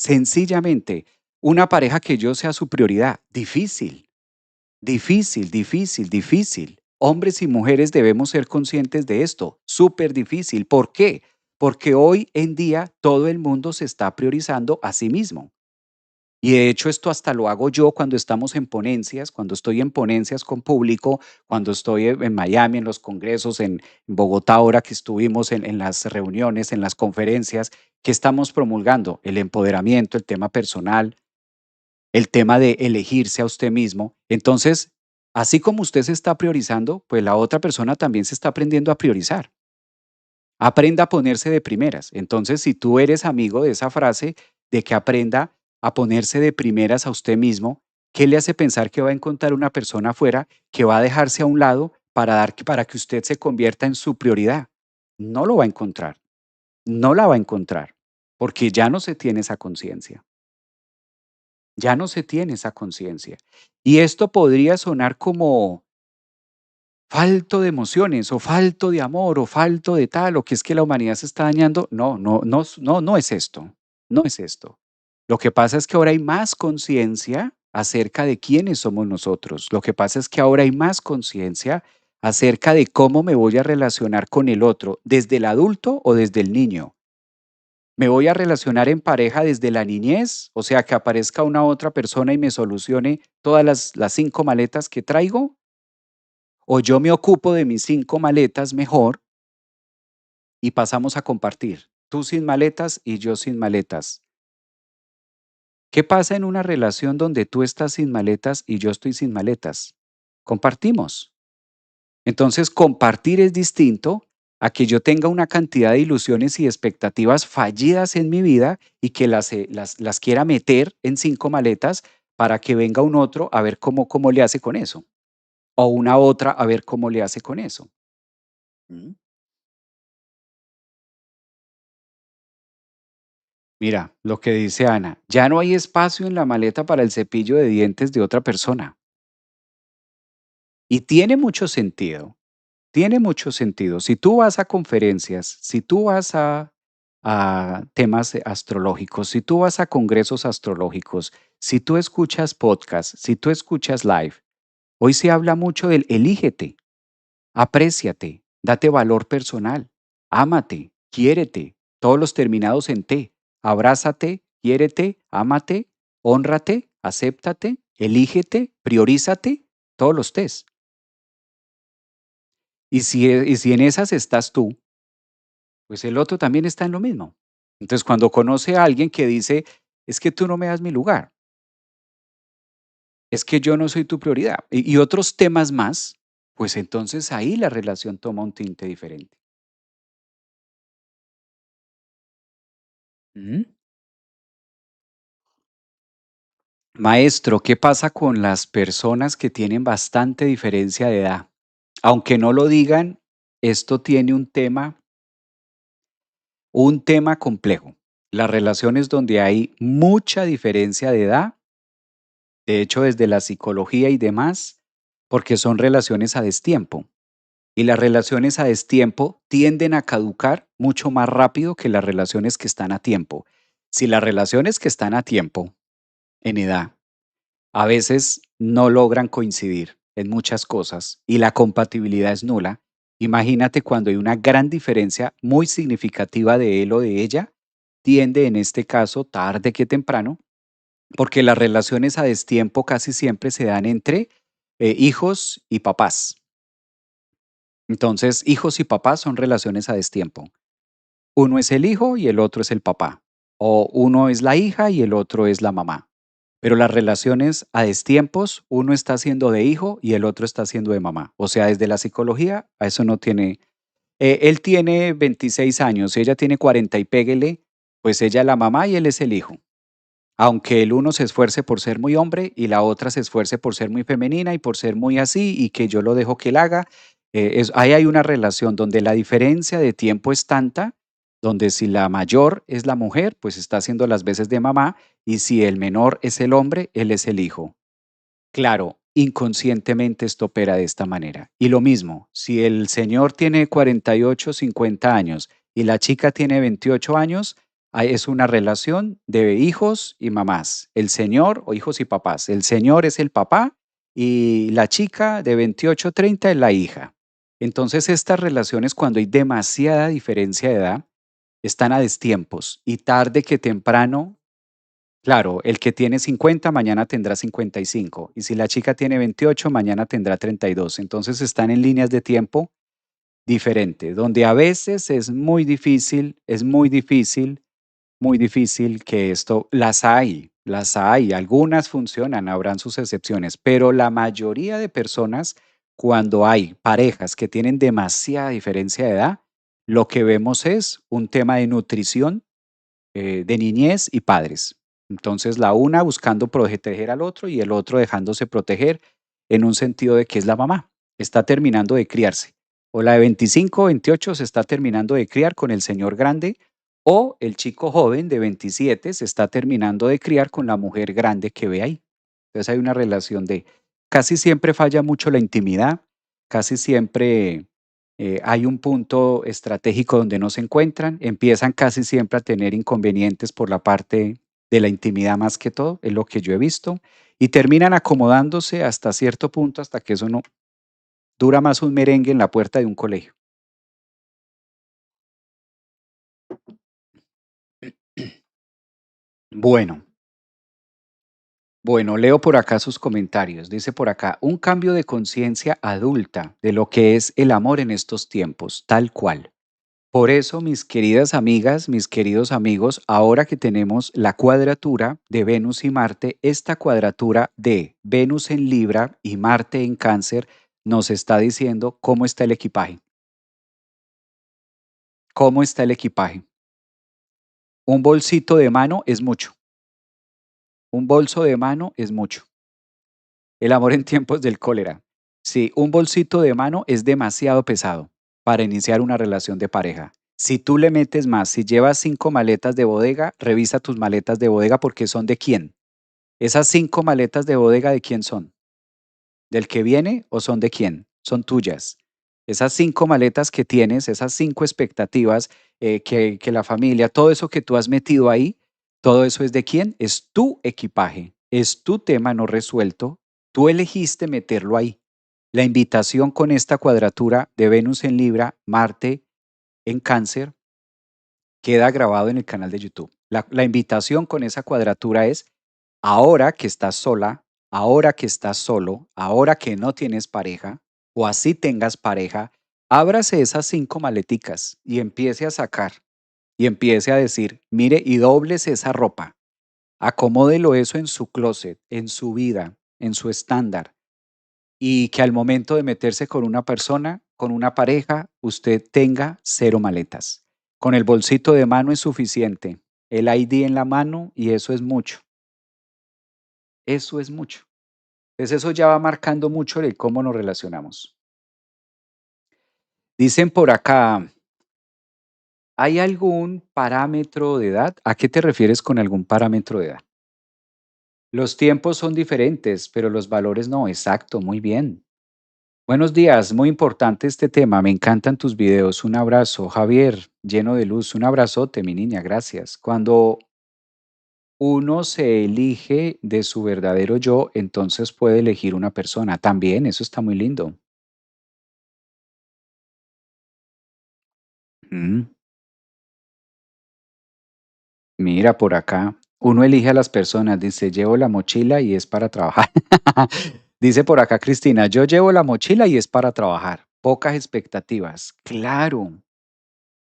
una pareja que yo sea su prioridad, difícil, difícil, difícil, difícil. Hombres y mujeres debemos ser conscientes de esto, súper difícil. ¿Por qué? Porque hoy en día todo el mundo se está priorizando a sí mismo. Y de hecho esto hasta lo hago yo cuando estamos en ponencias, cuando estoy en ponencias con público, cuando estoy en Miami, en los congresos, en Bogotá ahora que estuvimos en las reuniones, en las conferencias, que estamos promulgando el empoderamiento, el tema personal, el tema de elegirse a usted mismo. Entonces, así como usted se está priorizando, pues la otra persona también se está aprendiendo a priorizar. Aprenda a ponerse de primeras. Entonces, si tú eres amigo de esa frase, de que aprenda a ponerse de primeras a usted mismo, ¿qué le hace pensar que va a encontrar una persona afuera que va a dejarse a un lado para que usted se convierta en su prioridad? No lo va a encontrar, no la va a encontrar, porque ya no se tiene esa conciencia, ya no se tiene esa conciencia. Y esto podría sonar como falto de emociones, o falto de amor, o falto de tal, o que es que la humanidad se está dañando. No, no, no, no, no es esto. No es esto. Lo que pasa es que ahora hay más conciencia acerca de quiénes somos nosotros. Lo que pasa es que ahora hay más conciencia acerca de cómo me voy a relacionar con el otro, desde el adulto o desde el niño. ¿Me voy a relacionar en pareja desde la niñez? O sea, que aparezca una otra persona y me solucione todas las 5 maletas que traigo, o yo me ocupo de mis 5 maletas mejor y pasamos a compartir, tú sin maletas y yo sin maletas. ¿Qué pasa en una relación donde tú estás sin maletas y yo estoy sin maletas? Compartimos. Entonces, compartir es distinto a que yo tenga una cantidad de ilusiones y expectativas fallidas en mi vida y que las quiera meter en 5 maletas para que venga un otro a ver cómo le hace con eso, o una otra a ver cómo le hace con eso. Mm. Mira, lo que dice Ana, ya no hay espacio en la maleta para el cepillo de dientes de otra persona. Y tiene mucho sentido. Tiene mucho sentido. Si tú vas a conferencias, si tú vas a temas astrológicos, si tú vas a congresos astrológicos, si tú escuchas podcasts, si tú escuchas live, hoy se habla mucho del elígete, apréciate, date valor personal, ámate, quiérete, todos los terminados en te, abrázate, quiérete, ámate, hónrate, acéptate, elígete, priorízate, todos los tes. Y si en esas estás tú, pues el otro también está en lo mismo. Entonces, cuando conoce a alguien que dice, es que tú no me das mi lugar, es que yo no soy tu prioridad, y otros temas más, pues entonces ahí la relación toma un tinte diferente. Ujú. Maestro, ¿qué pasa con las personas que tienen bastante diferencia de edad? Aunque no lo digan, esto tiene un tema complejo. Las relaciones donde hay mucha diferencia de edad, de hecho, desde la psicología y demás, porque son relaciones a destiempo. Y las relaciones a destiempo tienden a caducar mucho más rápido que las relaciones que están a tiempo. Si las relaciones que están a tiempo en edad a veces no logran coincidir en muchas cosas y la compatibilidad es nula, imagínate cuando hay una gran diferencia muy significativa de él o de ella, tiende en este caso tarde que temprano porque las relaciones a destiempo casi siempre se dan entre hijos y papás. Entonces, hijos y papás son relaciones a destiempo. Uno es el hijo y el otro es el papá. O uno es la hija y el otro es la mamá. Pero las relaciones a destiempos, uno está siendo de hijo y el otro está siendo de mamá. O sea, desde la psicología, a eso no tiene. Él tiene 26 años, ella tiene 40 y péguele, pues ella es la mamá y él es el hijo. Aunque el uno se esfuerce por ser muy hombre y la otra se esfuerce por ser muy femenina y por ser muy así y que yo lo dejo que él haga, ahí hay una relación donde la diferencia de tiempo es tanta, donde si la mayor es la mujer, pues está haciendo las veces de mamá y si el menor es el hombre, él es el hijo. Claro, inconscientemente esto opera de esta manera. Y lo mismo, si el señor tiene 48, 50 años y la chica tiene 28 años, es una relación de hijos y mamás. El señor o hijos y papás. El señor es el papá y la chica de 28, 30 es la hija. Entonces estas relaciones cuando hay demasiada diferencia de edad están a destiempos y tarde que temprano. Claro, el que tiene 50 mañana tendrá 55 y si la chica tiene 28 mañana tendrá 32. Entonces están en líneas de tiempo diferentes, donde a veces es muy difícil, muy difícil que esto las hay, algunas funcionan, habrán sus excepciones, pero la mayoría de personas, cuando hay parejas que tienen demasiada diferencia de edad, lo que vemos es un tema de nutrición de niñez y padres. Entonces, la una buscando proteger al otro y el otro dejándose proteger en un sentido de que es la mamá, está terminando de criarse. O la de 25, 28 se está terminando de criar con el señor grande o el chico joven de 27 se está terminando de criar con la mujer grande que ve ahí. Entonces hay una relación de, casi siempre falla mucho la intimidad, casi siempre hay un punto estratégico donde no se encuentran, empiezan casi siempre a tener inconvenientes por la parte de la intimidad más que todo, es lo que yo he visto, y terminan acomodándose hasta cierto punto, hasta que eso no dura más un merengue en la puerta de un colegio. Bueno, bueno, leo por acá sus comentarios. Dice por acá, un cambio de conciencia adulta de lo que es el amor en estos tiempos, tal cual. Por eso, mis queridas amigas, mis queridos amigos, ahora que tenemos la cuadratura de Venus y Marte, esta cuadratura de Venus en Libra y Marte en Cáncer nos está diciendo cómo está el equipaje. ¿Cómo está el equipaje? Un bolsito de mano es mucho. Un bolso de mano es mucho. El amor en tiempos del cólera. Sí, un bolsito de mano es demasiado pesado para iniciar una relación de pareja. Si tú le metes más, si llevas 5 maletas de bodega, revisa tus maletas de bodega porque son de quién. ¿Esas 5 maletas de bodega de quién son? ¿Del que viene o son de quién? Son tuyas. Esas 5 maletas que tienes, esas 5 expectativas, que la familia, todo eso que tú has metido ahí, todo eso es de quién? Es tu equipaje, es tu tema no resuelto. Tú elegiste meterlo ahí. La invitación con esta cuadratura de Venus en Libra, Marte en Cáncer, queda grabado en el canal de YouTube. La invitación con esa cuadratura es, ahora que estás sola, ahora que estás solo, ahora que no tienes pareja, o así tengas pareja, ábrase esas 5 maleticas y empiece a sacar y empiece a decir, mire, y dobles esa ropa, acomódelo eso en su closet, en su vida, en su estándar, y que al momento de meterse con una persona, con una pareja, usted tenga 0 maletas. Con el bolsito de mano es suficiente, el ID en la mano y eso es mucho, eso es mucho. Entonces eso ya va marcando mucho el cómo nos relacionamos. Dicen por acá, ¿hay algún parámetro de edad? ¿A qué te refieres con algún parámetro de edad? Los tiempos son diferentes, pero los valores no. Exacto, muy bien. Buenos días, muy importante este tema. Me encantan tus videos. Un abrazo, Javier, lleno de luz. Un abrazote, mi niña, gracias. Cuando uno se elige de su verdadero yo, entonces puede elegir una persona. También, eso está muy lindo. Mm. Mira por acá, uno elige a las personas, dice, llevo la mochila y es para trabajar. Dice por acá Cristina, yo llevo la mochila y es para trabajar. Pocas expectativas. Claro,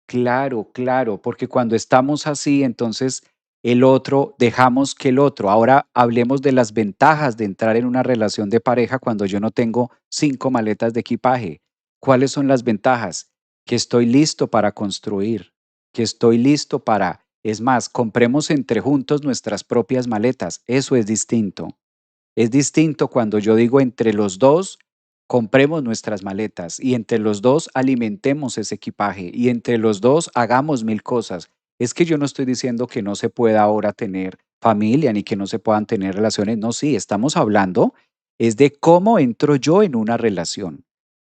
claro, claro, porque cuando estamos así, entonces el otro, dejamos que el otro. Ahora hablemos de las ventajas de entrar en una relación de pareja cuando yo no tengo 5 maletas de equipaje. ¿Cuáles son las ventajas? Que estoy listo para construir, que estoy listo para, es más, compremos entre juntos nuestras propias maletas. Eso es distinto. Es distinto cuando yo digo entre los dos compremos nuestras maletas y entre los dos alimentemos ese equipaje y entre los dos hagamos mil cosas. Es que yo no estoy diciendo que no se pueda ahora tener familia ni que no se puedan tener relaciones. No, sí, estamos hablando es de cómo entro yo en una relación.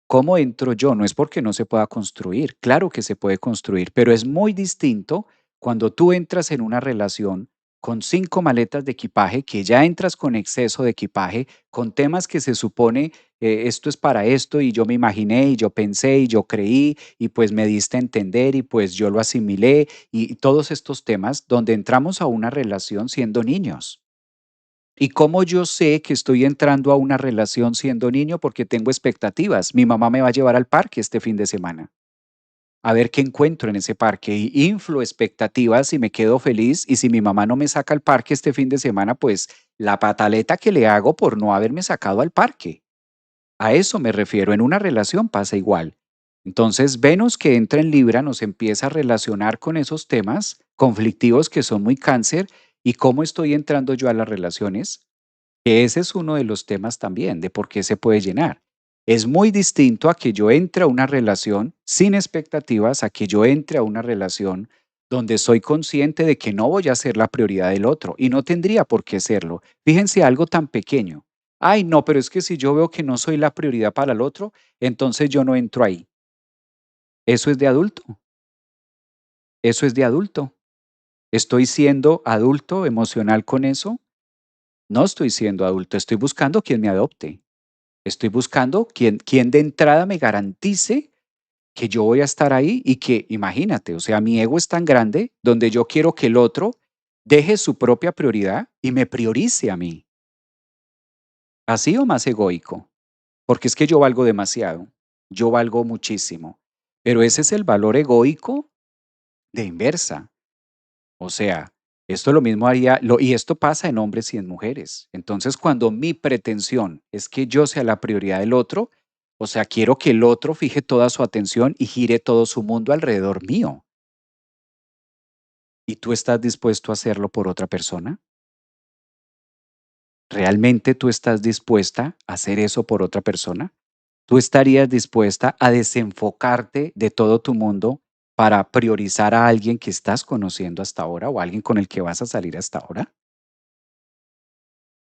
¿Cómo entro yo? No es porque no se pueda construir, claro que se puede construir, pero es muy distinto cuando tú entras en una relación con 5 maletas de equipaje, que ya entras con exceso de equipaje, con temas que se supone esto es para esto y yo me imaginé y yo pensé y yo creí y pues me diste a entender y pues yo lo asimilé y todos estos temas donde entramos a una relación siendo niños. ¿Y cómo yo sé que estoy entrando a una relación siendo niño? Porque tengo expectativas. Mi mamá me va a llevar al parque este fin de semana. A ver qué encuentro en ese parque. Y inflo expectativas y me quedo feliz. Y si mi mamá no me saca al parque este fin de semana, pues la pataleta que le hago por no haberme sacado al parque. A eso me refiero. En una relación pasa igual. Entonces, Venus que entra en Libra nos empieza a relacionar con esos temas conflictivos que son muy cáncer. ¿Y cómo estoy entrando yo a las relaciones? Que ese es uno de los temas también, de por qué se puede llenar. Es muy distinto a que yo entre a una relación sin expectativas, a que yo entre a una relación donde soy consciente de que no voy a ser la prioridad del otro y no tendría por qué serlo. Fíjense algo tan pequeño. Ay, no, pero es que si yo veo que no soy la prioridad para el otro, entonces yo no entro ahí. Eso es de adulto. Eso es de adulto. ¿Estoy siendo adulto emocional con eso? No estoy siendo adulto, estoy buscando quien me adopte. Estoy buscando quien de entrada me garantice que yo voy a estar ahí y que, imagínate, o sea, mi ego es tan grande donde yo quiero que el otro deje su propia prioridad y me priorice a mí. ¿Así o más egoico? Porque es que yo valgo demasiado, yo valgo muchísimo. Pero ese es el valor egoico de inversa. O sea, esto lo mismo haría, y esto pasa en hombres y en mujeres. Entonces, cuando mi pretensión es que yo sea la prioridad del otro, o sea, quiero que el otro fije toda su atención y gire todo su mundo alrededor mío. ¿Y tú estás dispuesto a hacerlo por otra persona? ¿Realmente tú estás dispuesta a hacer eso por otra persona? ¿Tú estarías dispuesta a desenfocarte de todo tu mundo para priorizar a alguien que estás conociendo hasta ahora o alguien con el que vas a salir hasta ahora?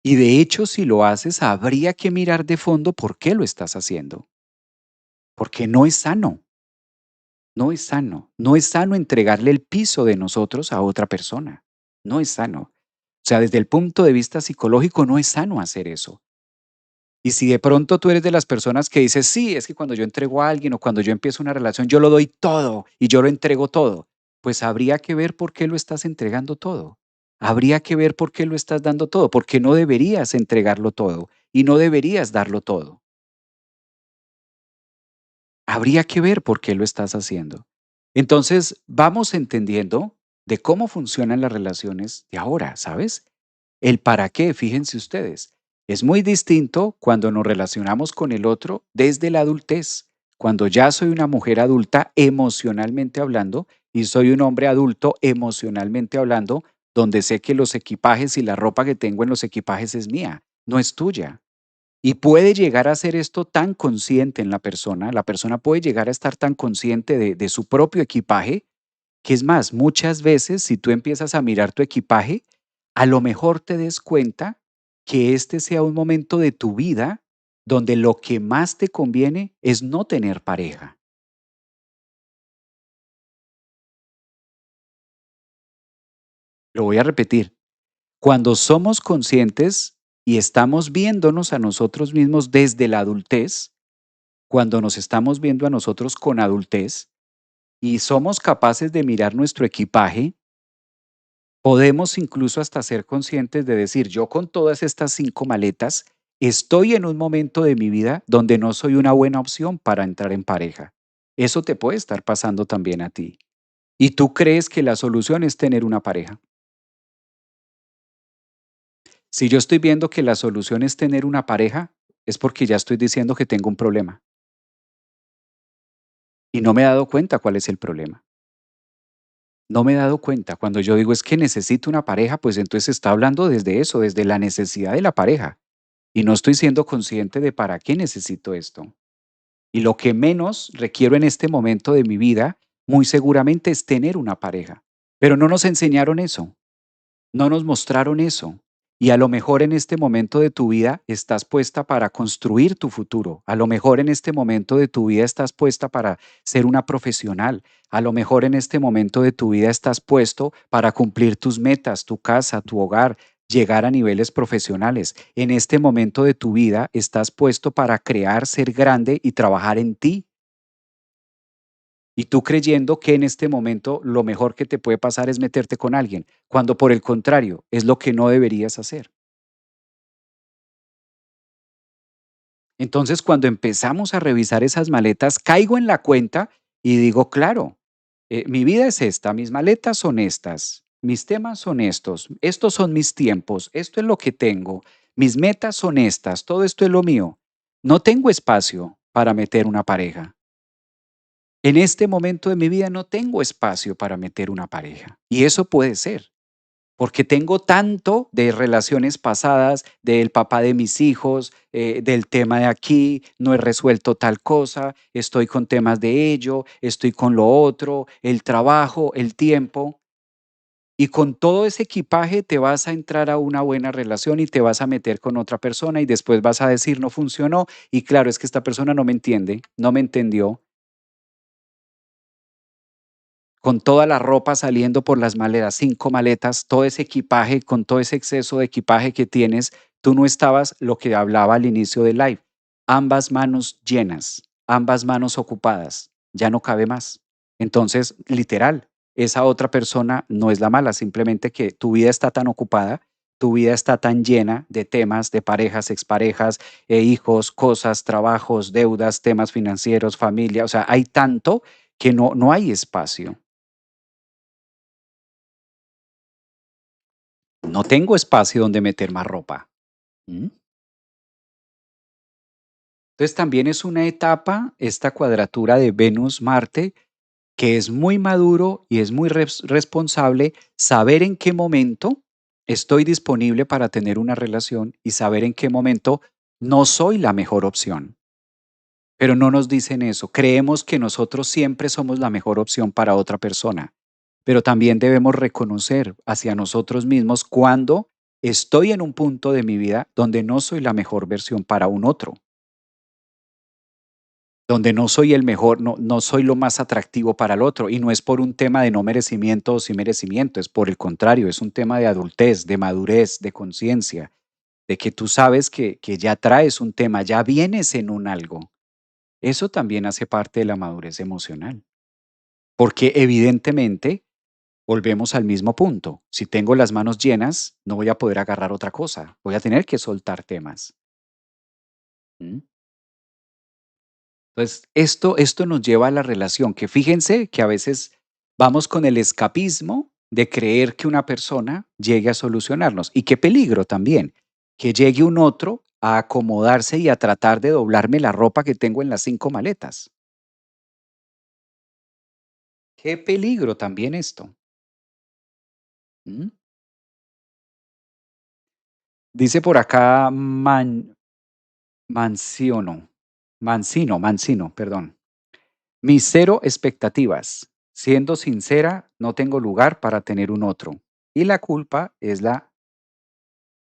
Y de hecho, si lo haces, habría que mirar de fondo por qué lo estás haciendo, porque no es sano, no es sano, no es sano entregarle el piso de nosotros a otra persona, no es sano. O sea, desde el punto de vista psicológico no es sano hacer eso. Y si de pronto tú eres de las personas que dices, sí, es que cuando yo entrego a alguien o cuando yo empiezo una relación, yo lo doy todo y yo lo entrego todo, pues habría que ver por qué lo estás entregando todo. Habría que ver por qué lo estás dando todo, porque no deberías entregarlo todo y no deberías darlo todo. Habría que ver por qué lo estás haciendo. Entonces, vamos entendiendo de cómo funcionan las relaciones de ahora, ¿sabes? El para qué, fíjense ustedes, es muy distinto cuando nos relacionamos con el otro desde la adultez. Cuando ya soy una mujer adulta emocionalmente hablando y soy un hombre adulto emocionalmente hablando, donde sé que los equipajes y la ropa que tengo en los equipajes es mía, no es tuya. Y puede llegar a ser esto tan consciente en la persona puede llegar a estar tan consciente de su propio equipaje, que es más, muchas veces si tú empiezas a mirar tu equipaje, a lo mejor te des cuenta que este sea un momento de tu vida donde lo que más te conviene es no tener pareja. Lo voy a repetir. Cuando somos conscientes y estamos viéndonos a nosotros mismos desde la adultez, cuando nos estamos viendo a nosotros con adultez y somos capaces de mirar nuestro equipaje, podemos incluso hasta ser conscientes de decir, yo con todas estas 5 maletas, estoy en un momento de mi vida donde no soy una buena opción para entrar en pareja. Eso te puede estar pasando también a ti. Y tú crees que la solución es tener una pareja. Si yo estoy viendo que la solución es tener una pareja, es porque ya estoy diciendo que tengo un problema y no me he dado cuenta cuál es el problema. No me he dado cuenta. Cuando yo digo es que necesito una pareja, pues entonces está hablando desde eso, desde la necesidad de la pareja. Y no estoy siendo consciente de para qué necesito esto. Y lo que menos requiero en este momento de mi vida, muy seguramente es tener una pareja. Pero no nos enseñaron eso. No nos mostraron eso. Y a lo mejor en este momento de tu vida estás puesta para construir tu futuro. A lo mejor en este momento de tu vida estás puesta para ser una profesional. A lo mejor en este momento de tu vida estás puesto para cumplir tus metas, tu casa, tu hogar, llegar a niveles profesionales. En este momento de tu vida estás puesto para crear, ser grande y trabajar en ti. Y tú creyendo que en este momento lo mejor que te puede pasar es meterte con alguien, cuando por el contrario es lo que no deberías hacer. Entonces, cuando empezamos a revisar esas maletas, caigo en la cuenta y digo, claro, mi vida es esta, mis maletas son estas, mis temas son estos son mis tiempos, esto es lo que tengo, mis metas son estas, todo esto es lo mío. No tengo espacio para meter una pareja. En este momento de mi vida no tengo espacio para meter una pareja. Y eso puede ser, porque tengo tanto de relaciones pasadas, del papá de mis hijos, del tema de aquí, no he resuelto tal cosa, estoy con temas de ello, estoy con lo otro, el trabajo, el tiempo. Y con todo ese equipaje te vas a entrar a una buena relación y te vas a meter con otra persona y después vas a decir no funcionó y claro, es que esta persona no me entiende, no me entendió, con toda la ropa saliendo por las maletas, 5 maletas, todo ese equipaje, con todo ese exceso de equipaje que tienes, tú no estabas lo que hablaba al inicio del live, ambas manos llenas, ambas manos ocupadas, ya no cabe más. Entonces, literal, esa otra persona no es la mala, simplemente que tu vida está tan ocupada, tu vida está tan llena de temas, de parejas, exparejas, hijos, cosas, trabajos, deudas, temas financieros, familia, o sea, hay tanto que no hay espacio. No tengo espacio donde meter más ropa. ¿Mm? Entonces también es una etapa, esta cuadratura de Venus-Marte, que es muy maduro y es muy responsable saber en qué momento estoy disponible para tener una relación y saber en qué momento no soy la mejor opción. Pero no nos dicen eso. Creemos que nosotros siempre somos la mejor opción para otra persona, pero también debemos reconocer hacia nosotros mismos cuando estoy en un punto de mi vida donde no soy la mejor versión para un otro, donde no soy el mejor, no soy lo más atractivo para el otro. Y no es por un tema de no merecimiento o sí merecimiento, es por el contrario, es un tema de adultez, de madurez, de conciencia, de que tú sabes que ya traes un tema, ya vienes en un algo. Eso también hace parte de la madurez emocional, porque evidentemente volvemos al mismo punto. Si tengo las manos llenas, no voy a poder agarrar otra cosa, voy a tener que soltar temas. ¿Mm? Entonces, esto nos lleva a la relación, que fíjense que a veces vamos con el escapismo de creer que una persona llegue a solucionarnos. Y qué peligro también, que llegue un otro a acomodarse y a tratar de doblarme la ropa que tengo en las 5 maletas. Qué peligro también esto. ¿Mm? Dice por acá Mancino, perdón. Mis cero expectativas. Siendo sincera, no tengo lugar para tener un otro. Y la culpa es la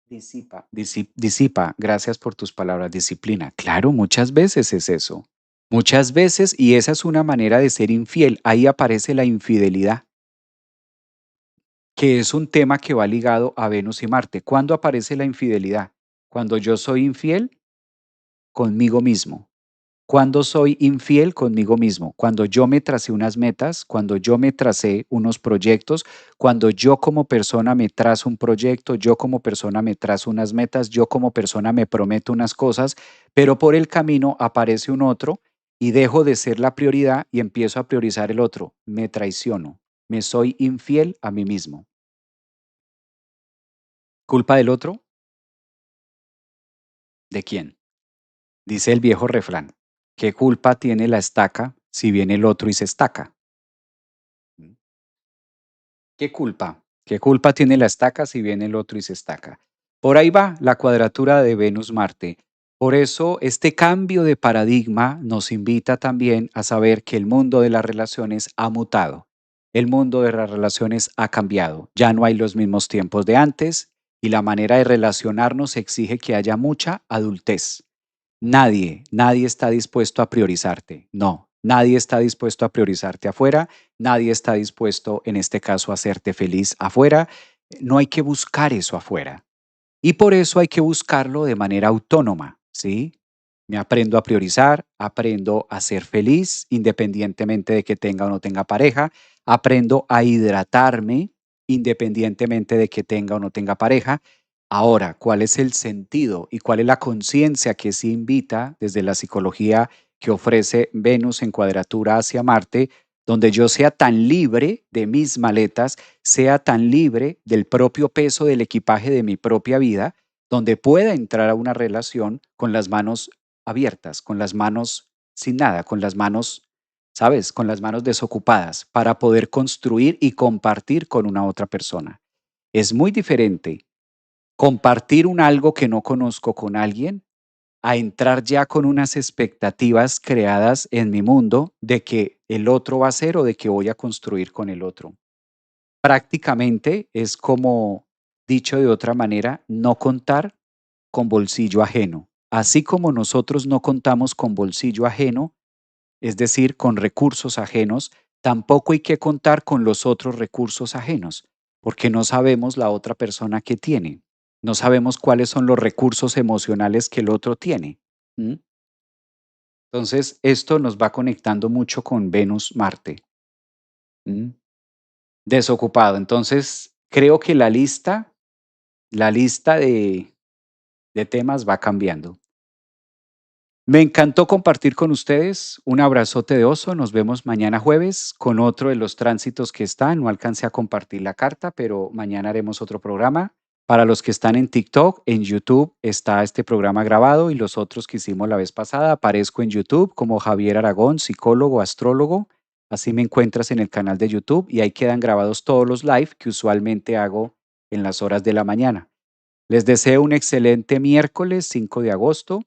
disipa. Gracias por tus palabras, disciplina. Claro, muchas veces es eso. Muchas veces, y esa es una manera de ser infiel. Ahí aparece la infidelidad, que es un tema que va ligado a Venus y Marte. ¿Cuándo aparece la infidelidad? Cuando yo soy infiel conmigo mismo. Cuando soy infiel conmigo mismo, cuando yo me tracé unas metas, cuando yo me tracé unos proyectos, cuando yo como persona me trazo un proyecto, yo como persona me trazo unas metas, yo como persona me prometo unas cosas, pero por el camino aparece un otro y dejo de ser la prioridad y empiezo a priorizar el otro. Me traiciono, me soy infiel a mí mismo. ¿Culpa del otro? ¿De quién? Dice el viejo refrán. ¿Qué culpa tiene la estaca si viene el otro y se estaca? ¿Qué culpa? ¿Qué culpa tiene la estaca si viene el otro y se estaca? Por ahí va la cuadratura de Venus-Marte. Por eso este cambio de paradigma nos invita también a saber que el mundo de las relaciones ha mutado. El mundo de las relaciones ha cambiado. Ya no hay los mismos tiempos de antes y la manera de relacionarnos exige que haya mucha adultez. Nadie está dispuesto a priorizarte. No, nadie está dispuesto a priorizarte afuera, nadie está dispuesto, en este caso, a hacerte feliz afuera. No hay que buscar eso afuera. Y por eso hay que buscarlo de manera autónoma, ¿sí? Me aprendo a priorizar, aprendo a ser feliz independientemente de que tenga o no tenga pareja, aprendo a hidratarme independientemente de que tenga o no tenga pareja. Ahora, ¿cuál es el sentido y cuál es la conciencia que se invita desde la psicología que ofrece Venus en cuadratura hacia Marte, donde yo sea tan libre de mis maletas, sea tan libre del propio peso del equipaje de mi propia vida, donde pueda entrar a una relación con las manos abiertas, con las manos sin nada, con las manos, ¿sabes? Con las manos desocupadas para poder construir y compartir con una otra persona. Es muy diferente compartir un algo que no conozco con alguien a entrar ya con unas expectativas creadas en mi mundo de que el otro va a ser o de que voy a construir con el otro. Prácticamente es como, dicho de otra manera, no contar con bolsillo ajeno. Así como nosotros no contamos con bolsillo ajeno, es decir, con recursos ajenos, tampoco hay que contar con los otros recursos ajenos, porque no sabemos la otra persona que tiene. No sabemos cuáles son los recursos emocionales que el otro tiene. ¿Mm? Entonces, esto nos va conectando mucho con Venus-Marte. desocupado. Entonces, creo que la lista de temas va cambiando. Me encantó compartir con ustedes. Un abrazote de oso. Nos vemos mañana jueves con otro de los tránsitos que están. No alcancé a compartir la carta, pero mañana haremos otro programa. Para los que están en TikTok, en YouTube está este programa grabado y los otros que hicimos la vez pasada. Aparezco en YouTube como Javier Aragón, psicólogo, astrólogo. Así me encuentras en el canal de YouTube y ahí quedan grabados todos los live que usualmente hago en las horas de la mañana. Les deseo un excelente miércoles 5 de agosto.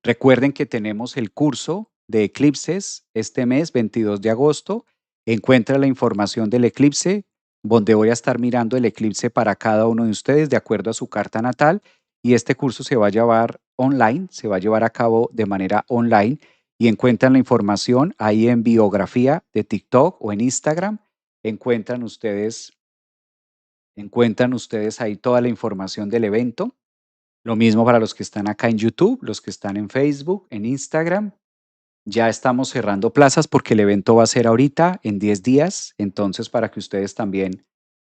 Recuerden que tenemos el curso de eclipses este mes, 22 de agosto. Encuentra la información del eclipse, donde voy a estar mirando el eclipse para cada uno de ustedes de acuerdo a su carta natal. Y este curso se va a llevar online, se va a llevar a cabo de manera online. Y encuentran la información ahí en biografía de TikTok o en Instagram. Encuentran ustedes, encuentran ustedes ahí toda la información del evento. Lo mismo para los que están acá en YouTube, los que están en Facebook, en Instagram. Ya estamos cerrando plazas porque el evento va a ser ahorita en 10 días, entonces para que ustedes también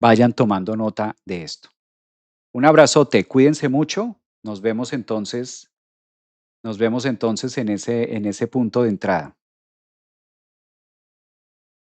vayan tomando nota de esto. Un abrazote, cuídense mucho. Nos vemos entonces en ese punto de entrada.